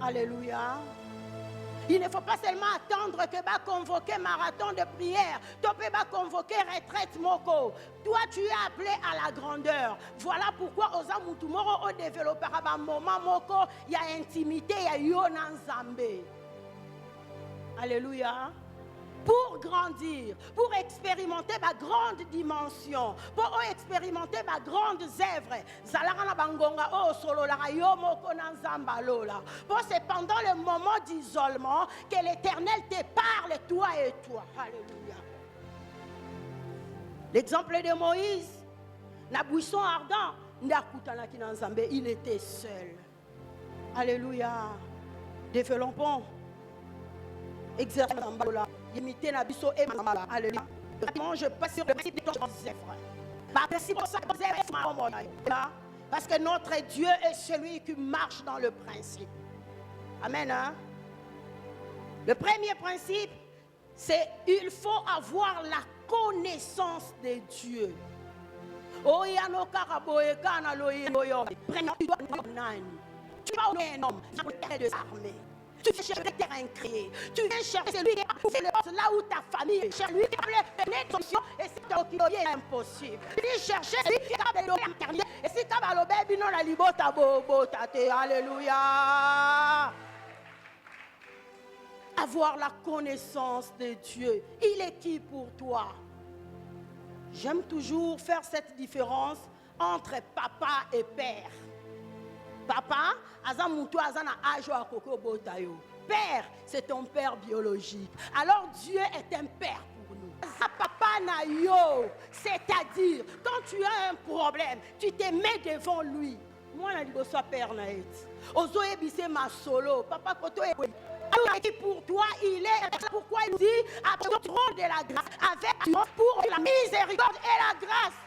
Alléluia. Il ne faut pas seulement attendre que va convoquer marathon de prière, tu peux pas convoquer retraite moko. Toi tu es appelé à la grandeur. Voilà pourquoi aux amutumoro on développera un moment moko, il y a intimité, il y a yonan zambé. Alléluia. Pour grandir, pour expérimenter ma grande dimension, pour expérimenter ma grande œuvre. Pour c'est pendant le moment d'isolement que l'Éternel te parle, toi et toi. Alléluia. L'exemple de Moïse, na buisson ardent, il était seul. Alléluia. Développons. Exercer la imiter la biso et ma alléluia. Vraiment, je passe sur le principe de parce que notre Dieu est celui qui marche dans le principe. Amen. Hein? Le premier principe, c'est il faut avoir la connaissance de Dieu. Oh, il y a nos caraboye, canaloye, tu vas au homme, des armées. Tu viens chercher le terrain créé. Tu viens chercher lui qui a poussé le poste là où ta famille est. Cherche lui qui a donné une solution et c'est est impossible. Lui chercher lui qui a donné l'internet et c'est comme à l'obé non la libota bobo tate. Alléluia. Avoir la connaissance de Dieu. Il est qui pour toi? J'aime toujours faire cette différence entre papa et père. Papa, père, c'est ton père biologique. Alors Dieu est un père pour nous. Papa na yo, c'est-à-dire quand tu as un problème, tu te mets devant lui. Moi, je suis père naït. Ozo ebise ma solo, papa koto et pour toi, il est. Pourquoi il nous dit après le trône de la grâce, avec pour la miséricorde et la grâce.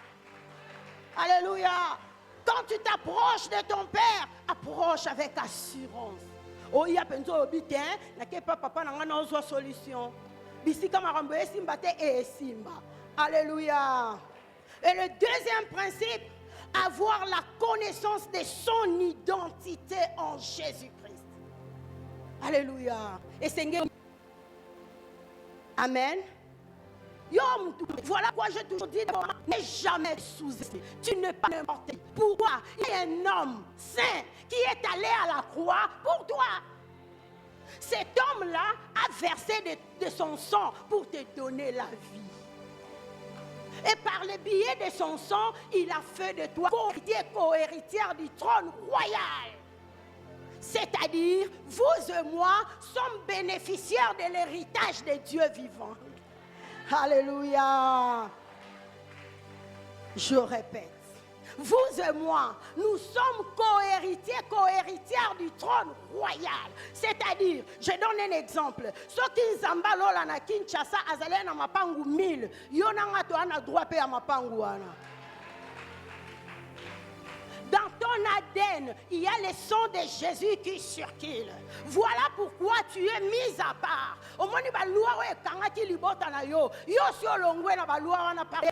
Alléluia. Quand tu t'approches de ton père, approche avec assurance. Oh, il y a penzo obité, n'a pas papa n'a pas solution. Bisika marambe simba te e simba. Alléluia. Et le deuxième principe, avoir la connaissance de son identité en Jésus-Christ. Alléluia. Et Seigneur. Amen. Voilà quoi j'ai toujours dit, n'es jamais sous-estimé. Tu n'es pas n'importe qui. Pourquoi? Il y a un homme saint qui est allé à la croix pour toi. Cet homme-là a versé de son sang pour te donner la vie. Et par le biais de son sang, il a fait de toi co-héritière du trône royal. C'est-à-dire, vous et moi sommes bénéficiaires de l'héritage de Dieu vivant. Alléluia. Je répète. Vous et moi, nous sommes co-héritières du trône royal. C'est-à-dire, je donne un exemple. Ceux qui Nzamba lola na Kinshasa azale na mapangu 1000, yonanga to ana droit pe à mapangu ana. Dans ton ADN, il y a le sang de Jésus qui circule. Voilà pourquoi tu es mis à part. Au moment où la loi est kangaki libota na yo, yo si olongwe na ba loi wana paré.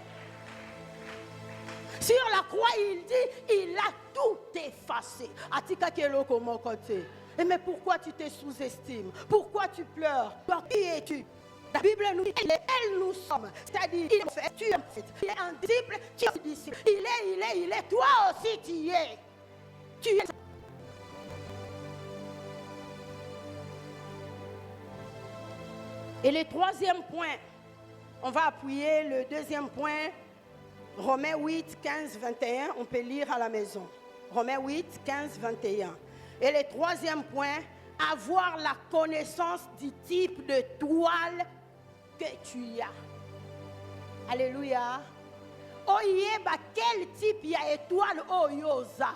Sur la croix, il dit, il a tout effacé. Atika keloko mon côté. Mais pourquoi tu te sous-estimes? Pourquoi tu pleures? Qui es-tu? La Bible nous dit, elle nous sommes. C'est-à-dire, il est fait, tu es fait. Il est un disciple, tu es un disciple. Il est, toi aussi tu y es. Tu es. Et le troisième point, on va appuyer le deuxième point, Romains 8, 15, 21, on peut lire à la maison. Romains 8, 15, 21. Et le troisième point, avoir la connaissance du type de toile que tu as. Alléluia. Oyeba, quel type y a étoile oyosa?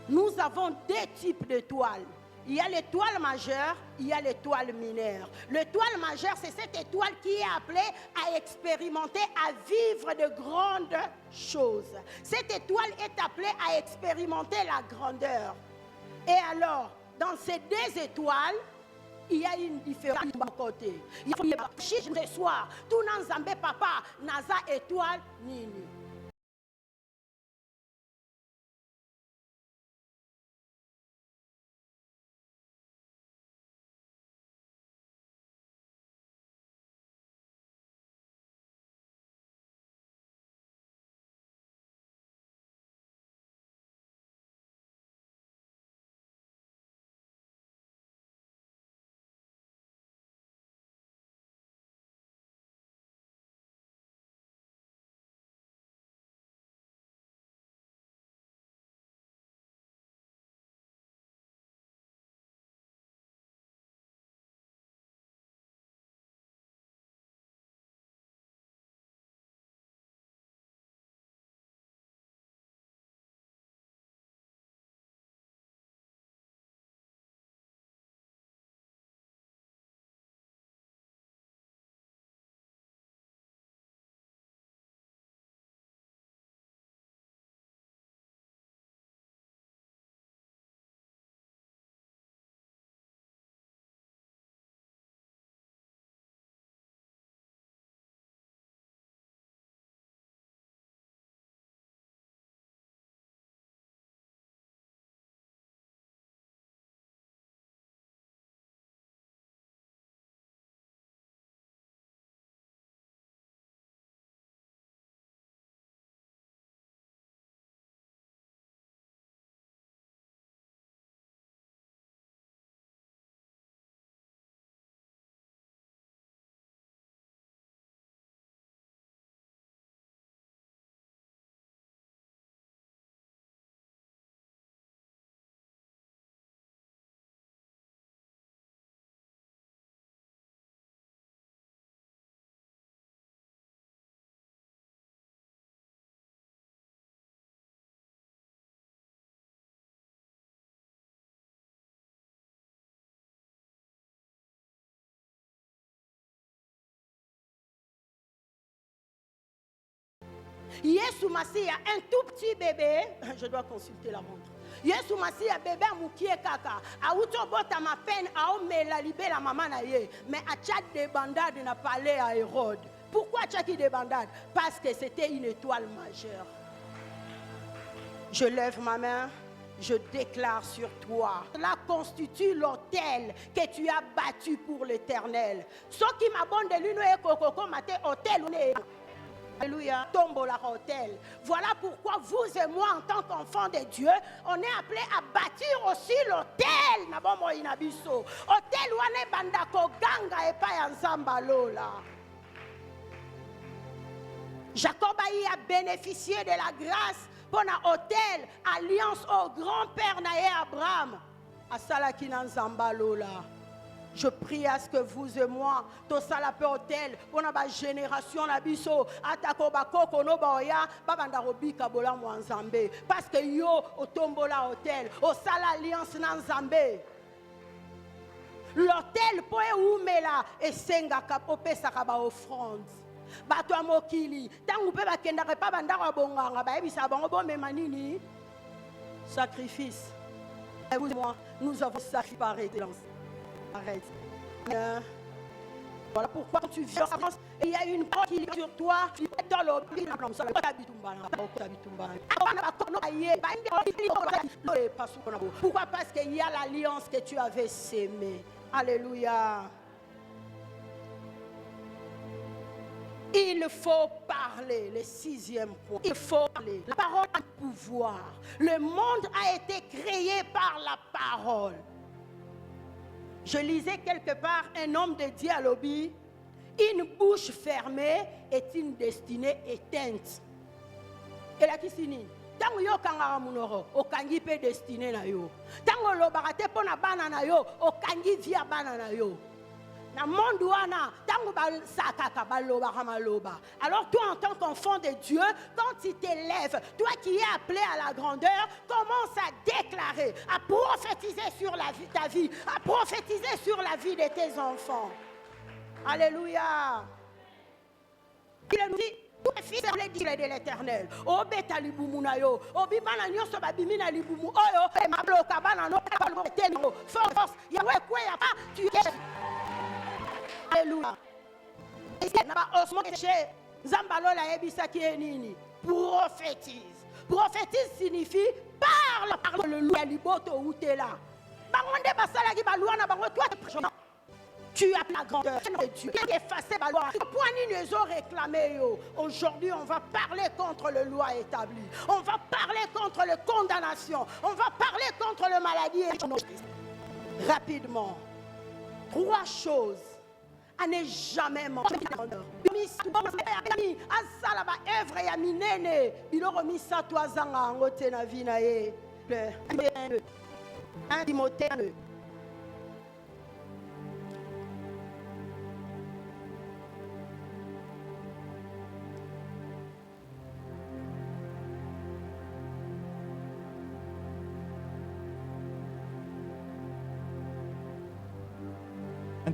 Nous avons deux types de toiles. Il y a l'étoile majeure, il y a l'étoile mineure. L'étoile majeure, c'est cette étoile qui est appelée à expérimenter, à vivre de grandes choses. Cette étoile est appelée à expérimenter la grandeur. Et alors, dans ces deux étoiles, il y a une différence de côté. Il faut que ce soir, tout le monde papa, naza étoile, nini. Yesu Masia, un tout petit bébé, je dois consulter la montre. Yesu Masia, bébé moukie kaka, a outo bota ma peine, a ome la libé la maman na ye, mais a tchad des bandades n'a parlé à Hérode. Pourquoi tchad des bandades? Parce que c'était une étoile majeure. Je lève ma main, je déclare sur toi. Cela constitue l'autel que tu as bâti pour l'Éternel. Ce qui m'abonde de l'une et coco maté hôtel. Alléluia, tombe la hôtel. Voilà pourquoi vous et moi, en tant qu'enfants de Dieu, on est appelés à bâtir aussi l'autel. Hôtel où on est bandako ganga et pas ensemble là. Jacob a bénéficié de la grâce pour un hôtel, alliance au grand-père Naé Abraham. À Salakina Nzambalo là. Je prie à ce que vous et moi, tout ça la hôtel, pour la génération nabiso, atako bakoko no baoya, babanda robika bola mwanzambe. Parce que yo au tombo la hôtel, au sala alliance nanzambe. L'hôtel pour oumela et senga kapope sakaba offrande. Bato amokili, tangu pe bakenda pa banda wa bonganga ba ebisa bango bo memanini sacrifice. Et vous et moi, nous avons sacrifié. Arrête. Voilà pourquoi quand tu viens en France, il y a une porte qui est sur toi, tu es dans l'objet. Pourquoi? Parce qu'il y a l'alliance que tu avais sémée. Alléluia. Il faut parler, le 6e point. Il faut parler. La parole a le pouvoir. Le monde a été créé par la parole. Je lisais quelque part un homme de Dieu à l'obi. Une bouche fermée est une destinée éteinte. Et là qui signifie? Tant que yo kanga munoro, o kangi pe destiné na yo. Tant que lo barate pona banana yo, o kangi via banana yo. Na monde wana, tango ba sakaka ba loba ramaloba. Alors toi en tant qu'enfant de Dieu, quand tu t'élèves, toi qui es appelé à la grandeur, commence à déclarer, à prophétiser sur ta vie, à prophétiser sur la vie de tes enfants. Alléluia. Il nous dit, tous les fils les dire de l'Éternel. O beta libumuna yo, o bibana nyoso ba bimina libumu oyo, e mabloka bana no ba teno. Force, ya we kwe ya pa, tu es. Alléluia. Prophétise. Prophétise signifie parle le loup liboto où tu es là. Tu as la grandeur de Dieu. Aujourd'hui, on va parler contre le loi établi. On va parler contre la condamnation. On va parler contre la maladie. Rapidement. 3 choses à ne jamais manquer.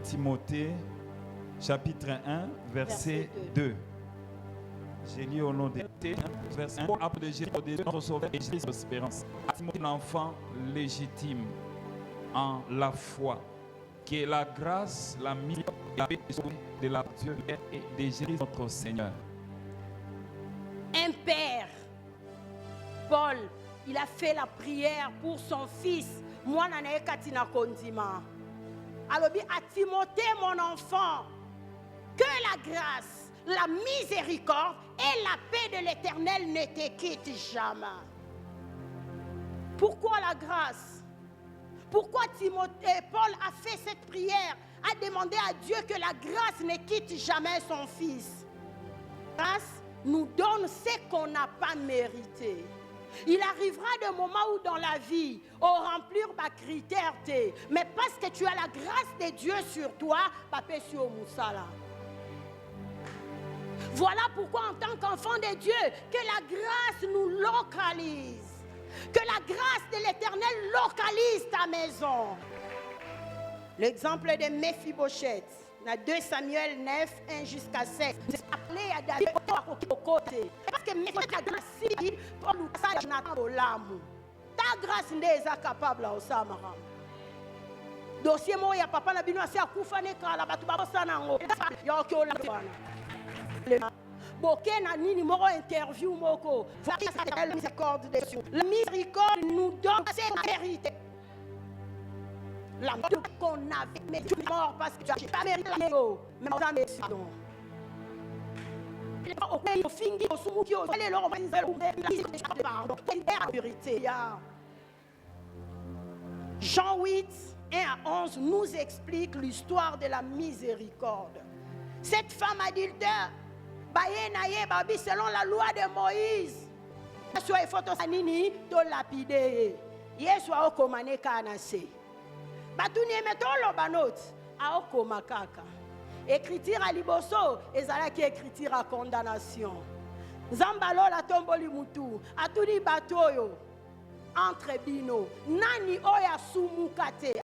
Timothée, chapitre 1, verset 2. J'ai lu au nom de verset 1, après de Jésus, notre sauveur et Jésus espérance. À Timothée, l'enfant légitime en la foi, qui est la grâce, la mise de la Dieu et de Jésus notre Seigneur. Un père, Paul, il a fait la prière pour son fils. Moi, je katina kondima. Alors, à Timothée, mon enfant, que la grâce, la miséricorde et la paix de l'Éternel ne te quittent jamais. Pourquoi la grâce? Pourquoi Paul a fait cette prière, a demandé à Dieu que la grâce ne quitte jamais son fils? La grâce nous donne ce qu'on n'a pas mérité. Il arrivera des moments où dans la vie, on remplir ma critère, mais parce que tu as la grâce de Dieu sur toi, papé sur Moussala. Voilà pourquoi en tant qu'enfant de Dieu, que la grâce nous localise. Que la grâce de l'Éternel localise ta maison. L'exemple de Mephibosheth, dans 2 Samuel 9, 1 jusqu'à 7. C'est appelé à David au côté. Parce que Mephibosheth a grâce pour nous passer dans l'amour. Ta grâce n'est pas capable au Samaram. Dossier moi ya papa na bino asi akufa ne kala batu babosana ngo. boké na nini moko interview moko. Voilà ça s'appelle la miséricorde de Dieu. La miséricorde nous donne cette vérité. La qu'on avait, mais tu es mort parce que tu n'as pas mérité la négo. Mais on a mérité pardon. Au fingi, au soumouki, au allez, leur organiser le pardon. Quelle est la vérité? Jean 8, 1 à 11 nous explique l'histoire de la miséricorde. Cette femme adultère, selon la loi de Moïse, il faut to lapider. Yesu a okomane kanase. Batuni meto lo banot a okomakaka. Écriture à liboso, ezalaki écriture à condamnation. Zambalo la tomboli mutu, atuni batoyo entre bino. Nani oya sumukate.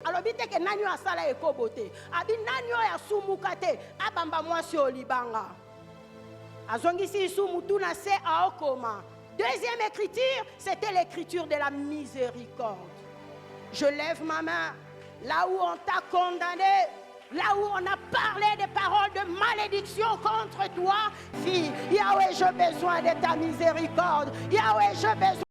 alobi te ke nani asala ekobote abi nani oyo asumuka te abamba mwasi olibanga azongisi isumu tuna se aokoma. Deuxième écriture, c'était l'écriture de la miséricorde. Je lève ma main là où on t'a condamné, là où on a parlé des paroles de malédiction contre toi, fille. Yahweh, j'ai besoin de ta miséricorde. Yahweh, j'ai besoin.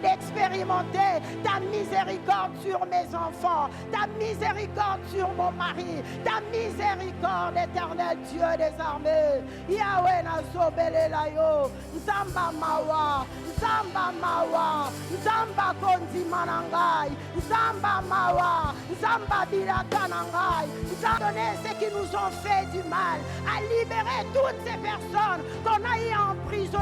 D'expérimenter ta miséricorde sur mes enfants, ta miséricorde sur mon mari, ta miséricorde, éternel Dieu des armées. Yahweh nazobele la yo, Nzamba mawa, Nzamba mawa, Nzamba kondima nangai, Nzamba mawa, Nzamba bilaka nangai. Donner ceux qui nous ont fait du mal, à libérer toutes ces personnes qu'on a eu en prison.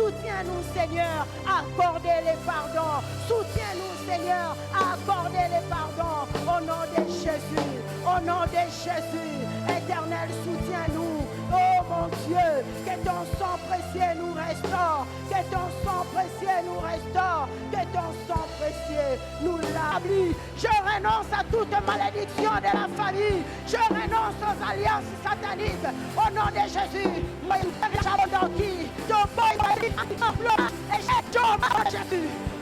Soutiens-nous, Seigneur, à accorder les pardons. Soutiens-nous, Seigneur, à accorder les pardons. Au nom de Jésus, au nom de Jésus, Éternel, soutiens-nous. Oh mon Dieu, que ton sang précieux nous restaure, que ton sang précieux nous restaure, que ton sang précieux nous lave. Je renonce à toute malédiction de la famille, je renonce aux alliances sataniques, au nom de Jésus.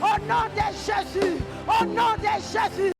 Au nom de Jésus, au nom de Jésus.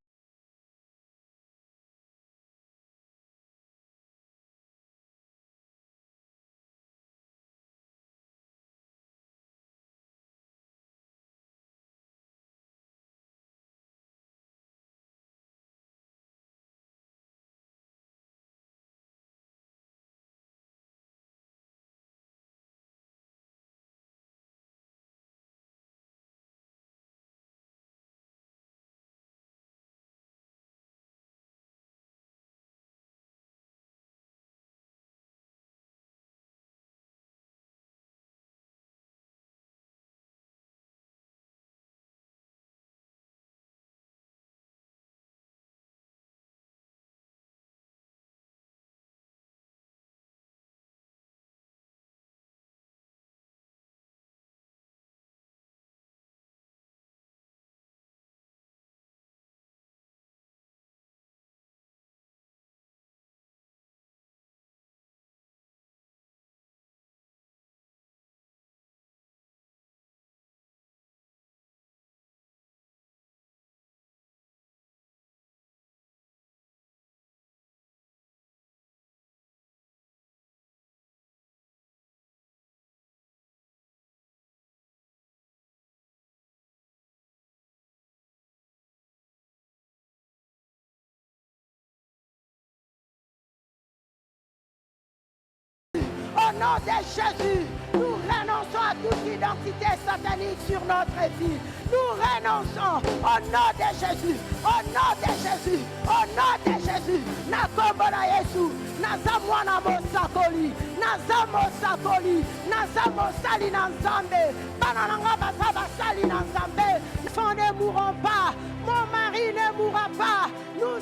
Au nom de Jésus, nous renonçons à toute identité satanique sur notre vie. Nous renonçons au nom de Jésus, au nom de Jésus, au nom de Jésus. Nakombola Yesu, nazamwana mosakoli, nazamosakoli, nazamosali na Nzambe. Banananga bazaba sali na Nzambe. Nos enfants ne mourront pas, mon mari ne mourra pas. Nous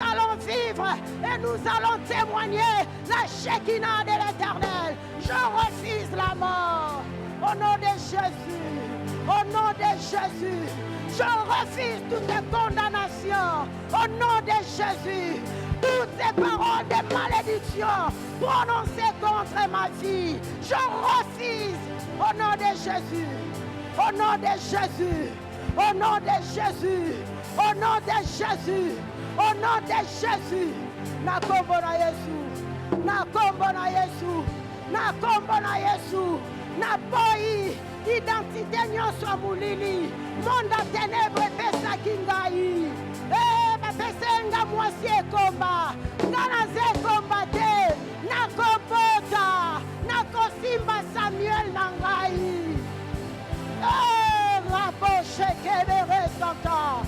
allons vivre et nous allons témoigner la Shekinah de l'Éternel. Je refuse la mort. Au nom de Jésus, au nom de Jésus, je refuse toute condamnation. Au nom de Jésus, toutes ces paroles de malédiction prononcées contre ma vie, je refuse. Au nom de Jésus, au nom de Jésus, au nom de Jésus, au nom de Jésus. Au nom de Jésus, nakombo na Yesu, nakombo na Yesu, nakombo na Yesu, naboyi identité nyonso mulili, monde ténèbre pesa kingai, bapesa mwasi ekomba, ngana ze komba te, nakobota, nakosimba Samuel nangai. Rabo shekebere santa,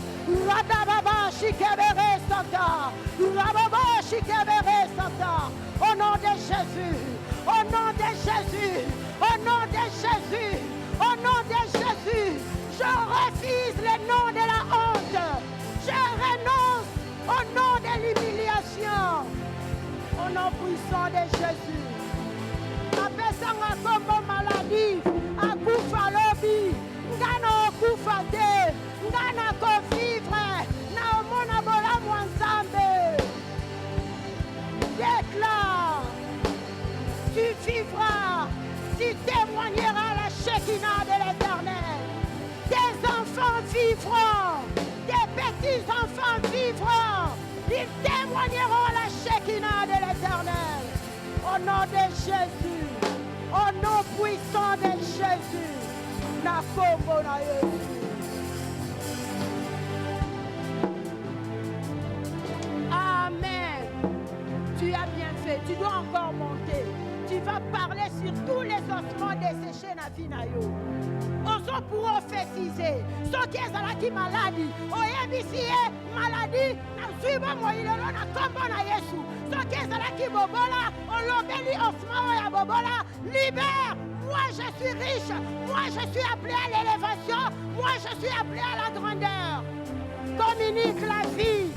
radababa shikebere santa, rababa shikebere santa. Au nom de Jésus, au nom de Jésus, au nom de Jésus, au nom de Jésus, je refuse le nom de la honte. Je renonce au nom de l'humiliation. Au nom puissant de Jésus. Apesanga kombo maladie, akufa lobi, ngana okufa te, ngana kovivre, na omona bolamu Nzambe. Déclare, tu vivras, tu témoigneras la Shekinah de l'Éternel. Tes enfants vivront, tes petits enfants vivront. Ils témoigneront la Shekinah de l'Éternel. Au nom de Jésus. Au nom puissant de Jésus. Na kombo na Yesu. Amen. Tu as bien fait. Tu dois encore monter. Tu vas parler sur tous les ossements desséchés na vie na yo. Oso prophétiser. Ce qui est là qui maladie. Oyebisi maladie. Na suiba mo ilelo na kombo na Yesu. Ce qui est là qui bobola. Olobeli osma ya bobola. Libère. Moi je suis riche. Moi je suis appelé à l'élévation. Moi je suis appelé à la grandeur. Communique la vie.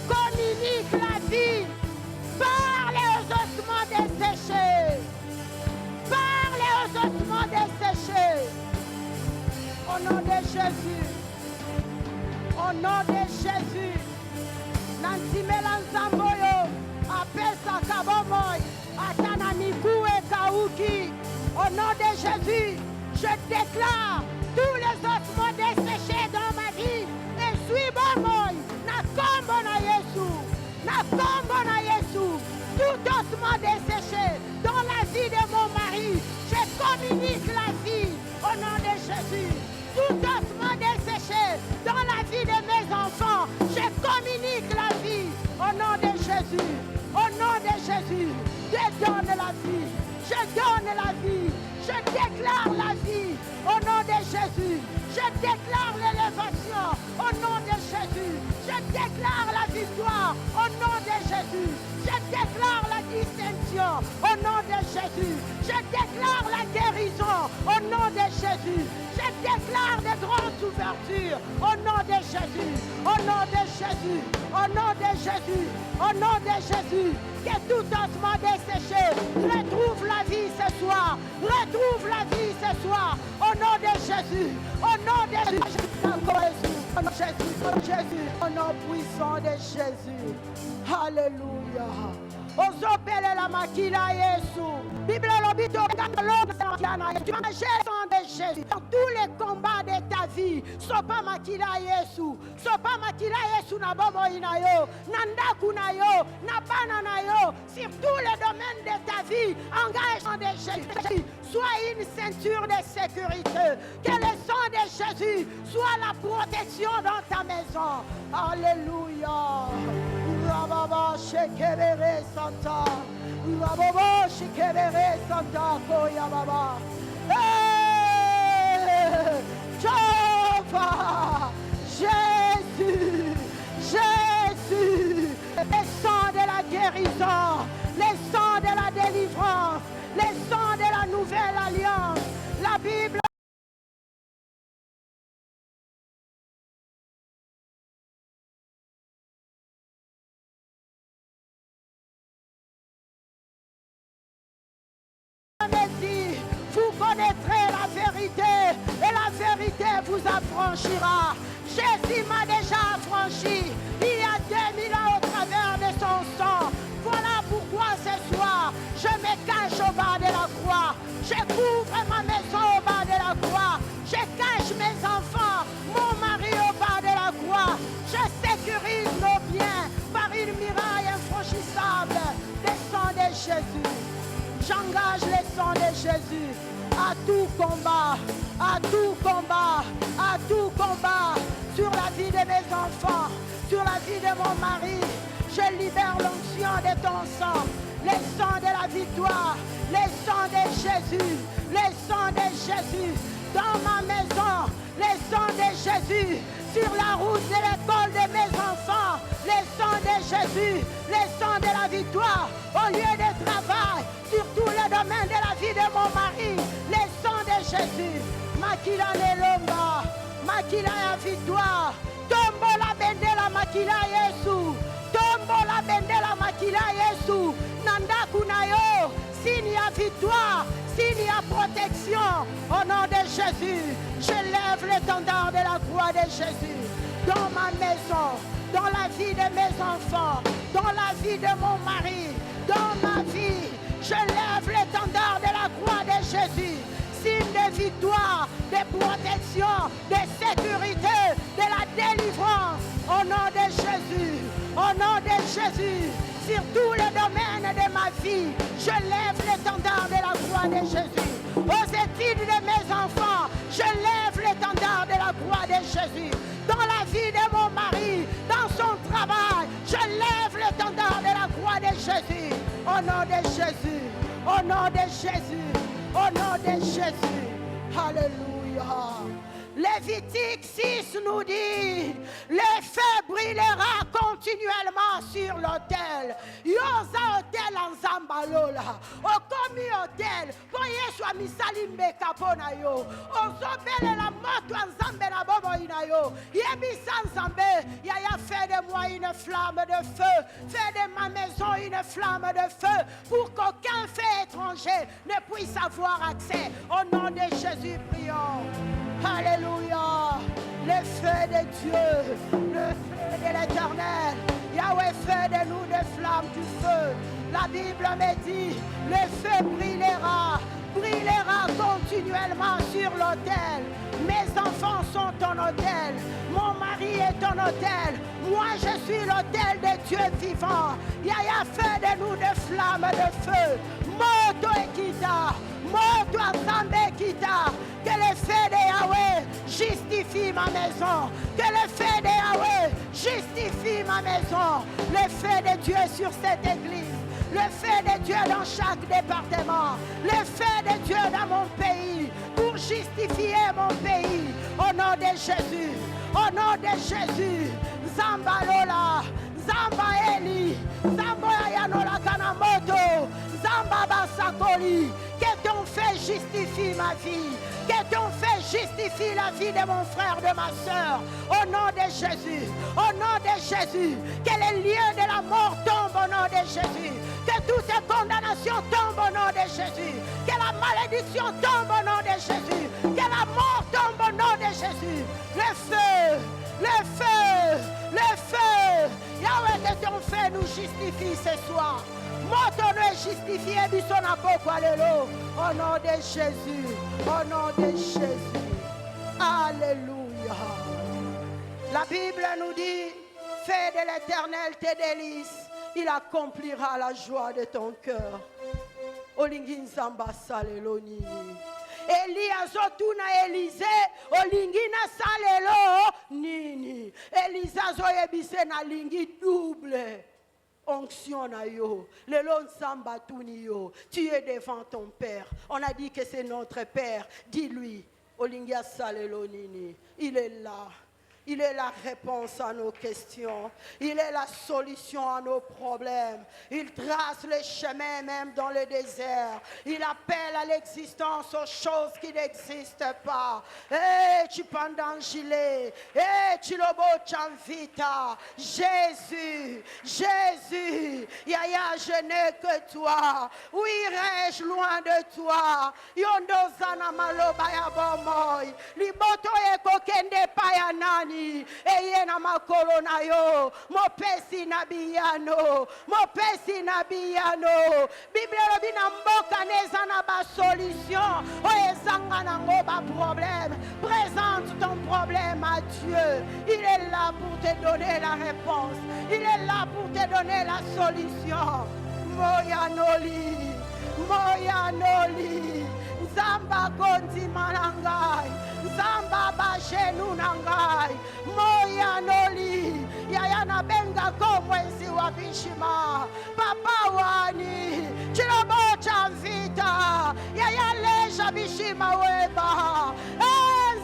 Communique la vie. Parle aux ossements desséchés. Parle aux ossements desséchés. Au nom de Jésus. Au nom de Jésus. Nanti Melanzamboyo. Apesa Kabomoy. Atanamiku et Kauki. Au nom de Jésus. Je déclare tous les ossements desséchés dans ma vie. Et suis Bomoy. Na kombo na Yesu. Na kombo na Yesu. Tout osement desséché dans la vie de mon mari. Je communique la vie au nom de Jésus. Tout osement desséché dans la vie de mes enfants. Je communique la vie au nom de Jésus. Au nom de Jésus. Je donne la vie. Je donne la vie. Je déclare la vie au nom de Jésus. Je déclare l'élévation au nom de Jésus. Je déclare la victoire au nom de Jésus. Je déclare la distinction au nom de Jésus. Je déclare la guérison au nom de Jésus. Je déclare des grandes ouvertures au nom de Jésus. Au nom de Jésus. Au nom de Jésus. Au nom de Jésus. Que tout osement desséché retrouve la vie ce soir. Retrouve la vie ce soir. Au nom de Jésus. Au nom de Jésus. Au nom de Jésus. Jésus. Au nom puissant de Jésus. Alléluia. Osopele la makila Yesu. Bible lobito tu manges de Jésus. Dans tous les combats de ta vie, sopa makila Yesu. Sopa makila Yesu na bobo inayo, nandaku na yo, na bana na yo. Sur tous les domaines de ta vie, engagement de Jésus. Sois une ceinture de sécurité. Que le sang de Jésus soit la protection dans ta maison. Alléluia. Rababa shekebere santa. Rababa shekebere santa koya baba. Jehovah, Jésus, Jésus. Le sang de la guérison, le sang de la délivrance, le sang de la nouvelle alliance. La Bible dit, vous connaîtrez la vérité et la vérité vous affranchira. Jésus m'a déjà affranchi il y a 2000 ans au travers de son sang. Voilà pourquoi ce soir je me cache au bas de la croix. Je couvre ma maison au bas de la croix. Je cache mes enfants, mon mari au bas de la croix. Je sécurise nos biens par une muraille infranchissable des sangs de Jésus. J'engage le sang de Jésus à tout combat, à tout combat, à tout combat sur la vie de mes enfants, sur la vie de mon mari. Je libère l'onction de ton sang, le sang de la victoire, le sang de Jésus, le sang de Jésus dans ma maison, le sang de Jésus sur la route de l'école de mes enfants, le sang de Jésus, le sang de la victoire au lieu de travail, sur tous les domaines de la vie de mon mari, le sang de Jésus. Makila Nelomba, Makila ya victoire, Tombo la bendela Makila Yesu, Tombo la bendela Makila Yesu, Nanda Kunayo, signe à victoire, signe à protection, au nom de Jésus. Je lève l'étendard de la croix de Jésus dans ma maison, dans la vie de mes enfants, dans la vie de mon mari, dans ma vie. Je lève l'étendard de la croix de Jésus, signe de victoire, de protection, de sécurité, de la délivrance, au nom de Jésus, au nom Jésus, sur tous les domaines de ma vie, je lève l'étendard de la croix de Jésus. Aux études de mes enfants, je lève l'étendard de la croix de Jésus. Dans la vie de mon mari, dans son travail, je lève l'étendard de la croix de Jésus. Au nom de Jésus, au nom de Jésus, au nom de Jésus. Alléluia. Lévitique 6 nous dit, le feu brûlera continuellement sur l'autel. Yosa hôtel en Zambalola. Au commis hôtel, pour Yeshua misalimbe kapona yo. Ozobele la moto en Zambe la bobo inayo. Yebi sans Zambe, yaya fait de moi une flamme de feu. Fais de ma maison une flamme de feu. Pour qu'aucun fait étranger ne puisse avoir accès. Au nom de Jésus, prions. Alléluia, le feu de Dieu, le feu de l'Éternel. Yahweh, fais de nous des flammes du feu. La Bible me dit, le feu brûlera, brûlera continuellement sur l'autel. Mes enfants sont ton autel, mon mari est ton autel. Moi, je suis l'autel de Dieu vivant. Yahweh, fais de nous des flammes de feu. Moto Ekita, Moto Azambe Ekita. Que le feu de Yahweh justifie ma maison. Que le feu de Yahweh justifie ma maison. Le feu de Dieu sur cette église. Le feu de Dieu dans chaque département. Le feu de Dieu dans mon pays. Pour justifier mon pays. Au nom de Jésus. Au nom de Jésus. Zamba Lola. Zamba Eli. Zamba Yanola Kanamoto. Zamba Basakoli. Que ton feu justifie ma vie. Que ton feu justifie la vie de mon frère, de ma soeur. Au nom de Jésus. Au nom de Jésus. Que les lieux de la mort tombent au nom de Jésus. Que toute condamnation tombe au nom de Jésus. Que la malédiction tombe au nom de Jésus. Que la mort tombe au nom de Jésus. Le feu. Le feu. Le feu. Yahweh, que ton feu nous justifie ce soir. Moto nous justifié, bisona poko alléluia. Au nom de Jésus. Au nom de Jésus. Alléluia. La Bible nous dit, fais de l'Éternel tes délices. Il accomplira la joie de ton cœur. Olingin Zamba salelo nini. Elia zotuna Elise. Olingina salelo nini. Elisa zoyebise na lingi double. Onction na yo, le long samba tuni yo. Tu es devant ton père. On a dit que c'est notre père. Dis-lui, Olingia salelo nini. Il est là. Il est la réponse à nos questions. Il est la solution à nos problèmes. Il trace le chemin même dans le désert. Il appelle à l'existence aux choses qui n'existent pas. Eh, tu pendan gilet. Eh, tu lobo chanvita. Jésus, Jésus. Yaya, je n'ai que toi. Où irai-je loin de toi? Yondo zana maloba ya bomoy. Liboto e kokende payanani. Eye na makolo na yo. Mopesi na biyano. Mopesi na biyano. Bible lobi na mboka neza na ba solution. Oye zanga na ngo ba problème. Présente ton problème à Dieu. Il est là pour te donner la réponse. Il est là pour te donner la solution. Moyanoli. Moyanoli. Zamba konti manangai. Zamba bashenu nangai. Moya noli. Yaya na benga komwezi wa bishima. Papa wani. Chilobo chamvita. Yaya leja bishima weba.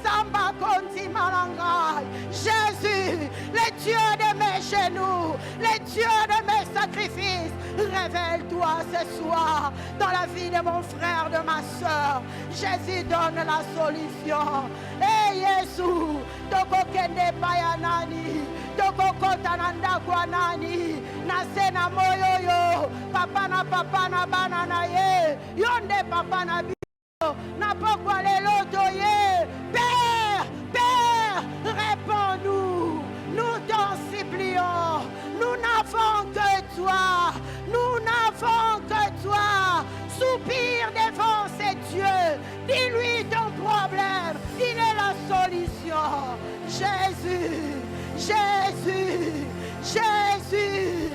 Zamba konti manangai. Jésus, le Dieu de mes genoux, le Dieu de mes sacrifices, révèle-toi ce soir dans la vie de mon frère, de ma soeur. Jésus donne la solution. Hey Yesu, toko kende payanani, toko kota nanda kwa nani, nasena moyo yo, papa na banana ye, yonde papa na bio, na pokwa lelo toye. Père, Père, réponds-nous, nous t'en supplions, nous n'avons que toi, nous n'avons que toi. Soupire devant ces dieux, dis-lui ton problème, il est la solution. Jésus, Jésus, Jésus,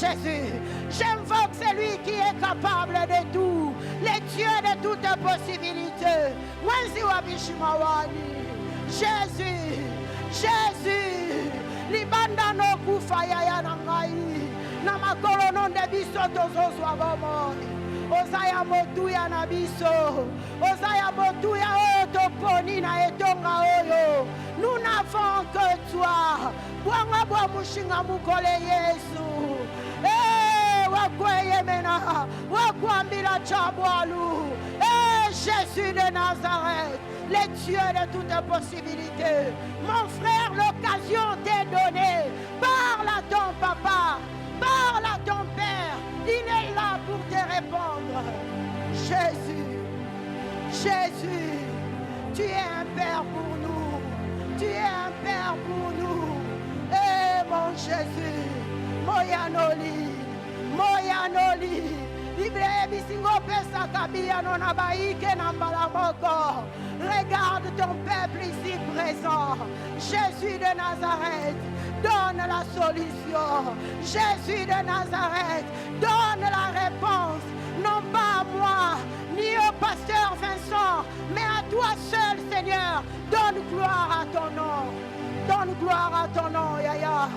Jésus, j'invoque celui qui est capable de tout, le Dieu de toutes possibilités. Jésus, Jésus, libanda no kufaya ya nangai, na makolo non de biso tozozwa bomoi. Osaya motuya na biso, osaya motuya oyo toponi na etonga oyo. Nous n'avons que toi. Bwanga bwa mushinga mukole Yesu. Wakweye mena, wakwambila chabwalu. Jésus de Nazareth, le Dieu de toutes possibilités. Mon frère, l'occasion t'est donnée. Parle à ton papa, parle à ton père. Il est là pour te répondre. Jésus, Jésus, tu es un père pour nous. Tu es un père pour nous. Mon Jésus, Moyanoli, Moyanoli. Regarde ton peuple ici présent. Jésus de Nazareth, donne la solution. Jésus de Nazareth, donne la réponse. Non pas à moi, ni au pasteur Vincent, mais à toi seul, Seigneur. Donne gloire à ton nom. Donne gloire à ton nom, Yaya.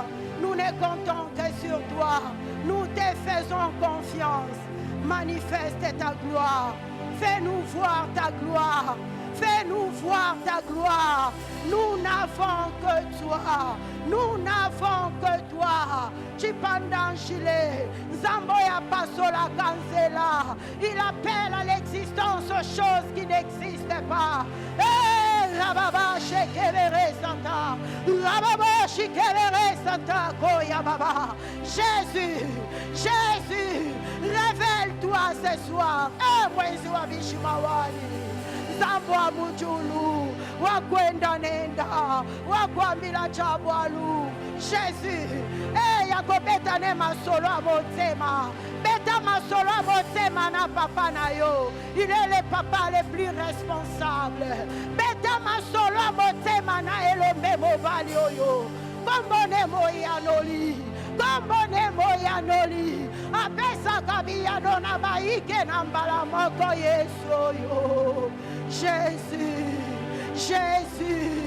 Nous ne comptons que sur toi. Nous te faisons confiance. Manifeste ta gloire. Fais-nous voir ta gloire. Fais-nous voir ta gloire. Nous n'avons que toi. Nous n'avons que toi. Chipandangile, Zamboya Pasola Cancela. Il appelle à l'existence aux choses qui n'existent pas. Rababa Shekevere Santa. Rababa Shekevere Santa Koya Baba. Jésus, Jésus, révèle-toi ce soir. Mwezi wa Bishimawani. Zambwa Mujulu, Wakwenda Nenda, Wakwambila Chabwalu. Jésus, Yakobeta ne masolo amotema. Beta masolo amotema na papa na yo. Il est le papa le plus responsable. Beta masolo amotema na elombe mobali oyo. Kombone moyanoli. Kombone moyanoli. Apesa kabiyano na baike na mbala moko Yesu yo. Jésus, Jésus,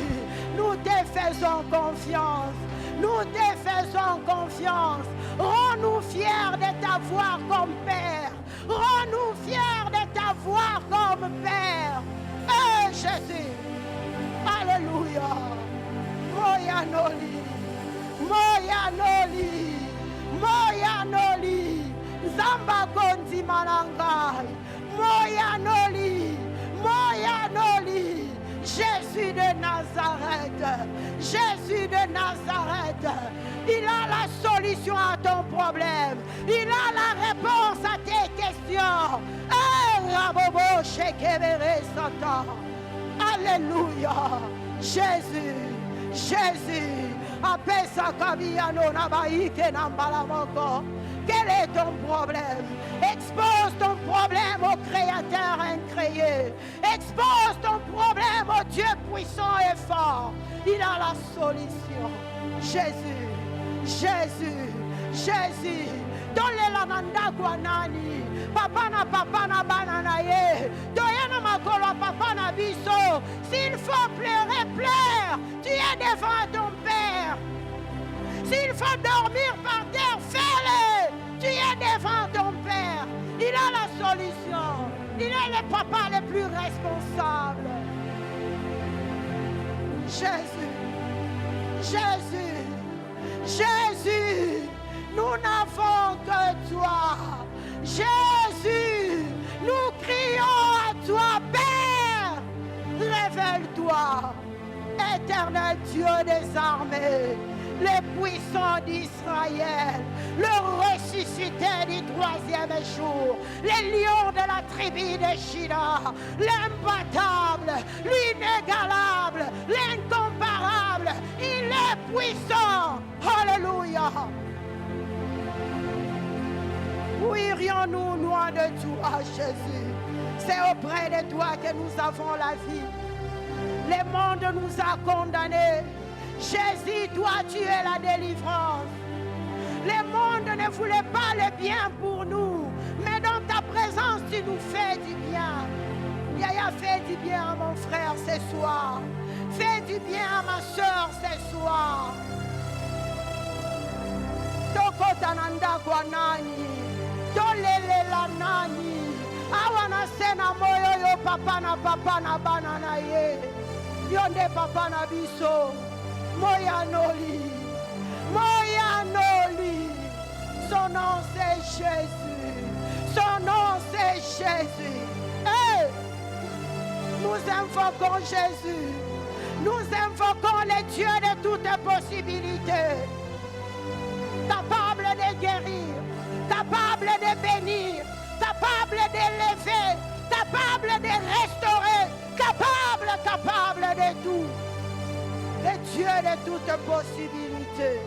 nous te faisons confiance. Nous te faisons confiance. Rends-nous fiers de t'avoir comme Père. Rends-nous fiers de t'avoir comme Père. Jésus. Alléluia. Moyanoli. Moyanoli. Moyanoli. Zamba Gondi Malangai. Moyanoli. Moyanoli. Jésus de Nazareth. Jésus de Nazareth. Il a la solution à ton problème. Il a la réponse à tes questions. Alléluia. Jésus. Jésus. Apesa kabiyano nabaike nambalamoko. Quel est ton problème? Expose ton problème au Créateur incréé. Expose ton problème au Dieu puissant et fort. Il a la solution. Jésus, Jésus, Jésus. Dans les lananda guanani. Papa na banana ye. Doyana makolo papa na biso. S'il faut pleurer, pleure. Tu es devant ton Père. S'il faut dormir par terre, fais-le. Tu es devant ton Père. Il a la solution. Il est le papa le plus responsable. Jésus, Jésus, Jésus, nous n'avons que toi. Jésus, nous crions à toi, Père. Révèle-toi, éternel Dieu des armées. Les puissants d'Israël, le ressuscité du troisième jour, les lions de la tribu de Juda, l'imbattable, l'inégalable, l'incomparable, il est puissant. Alléluia. Où irions-nous loin de toi, Jésus? C'est auprès de toi que nous avons la vie. Le monde nous a condamnés. Jésus, toi, tu es la délivrance. Le monde ne voulait pas le bien pour nous. Mais dans ta présence, tu nous fais du bien. Yaya, fais du bien à mon frère ce soir. Fais du bien à ma soeur ce soir. Tokotananda kwa nani? Tolelela nani? Awana sena moyo yo papa na bana na ye. Yonde papa na biso. Moya noli. Moya noli. Son nom c'est Jésus. Son nom c'est Jésus. Hey! Nous invoquons Jésus. Nous invoquons le Dieu de toutes possibilités. Capable de guérir, capable de bénir, capable d'élever, capable de restaurer, capable de tout. Le Dieu de toutes possibilités.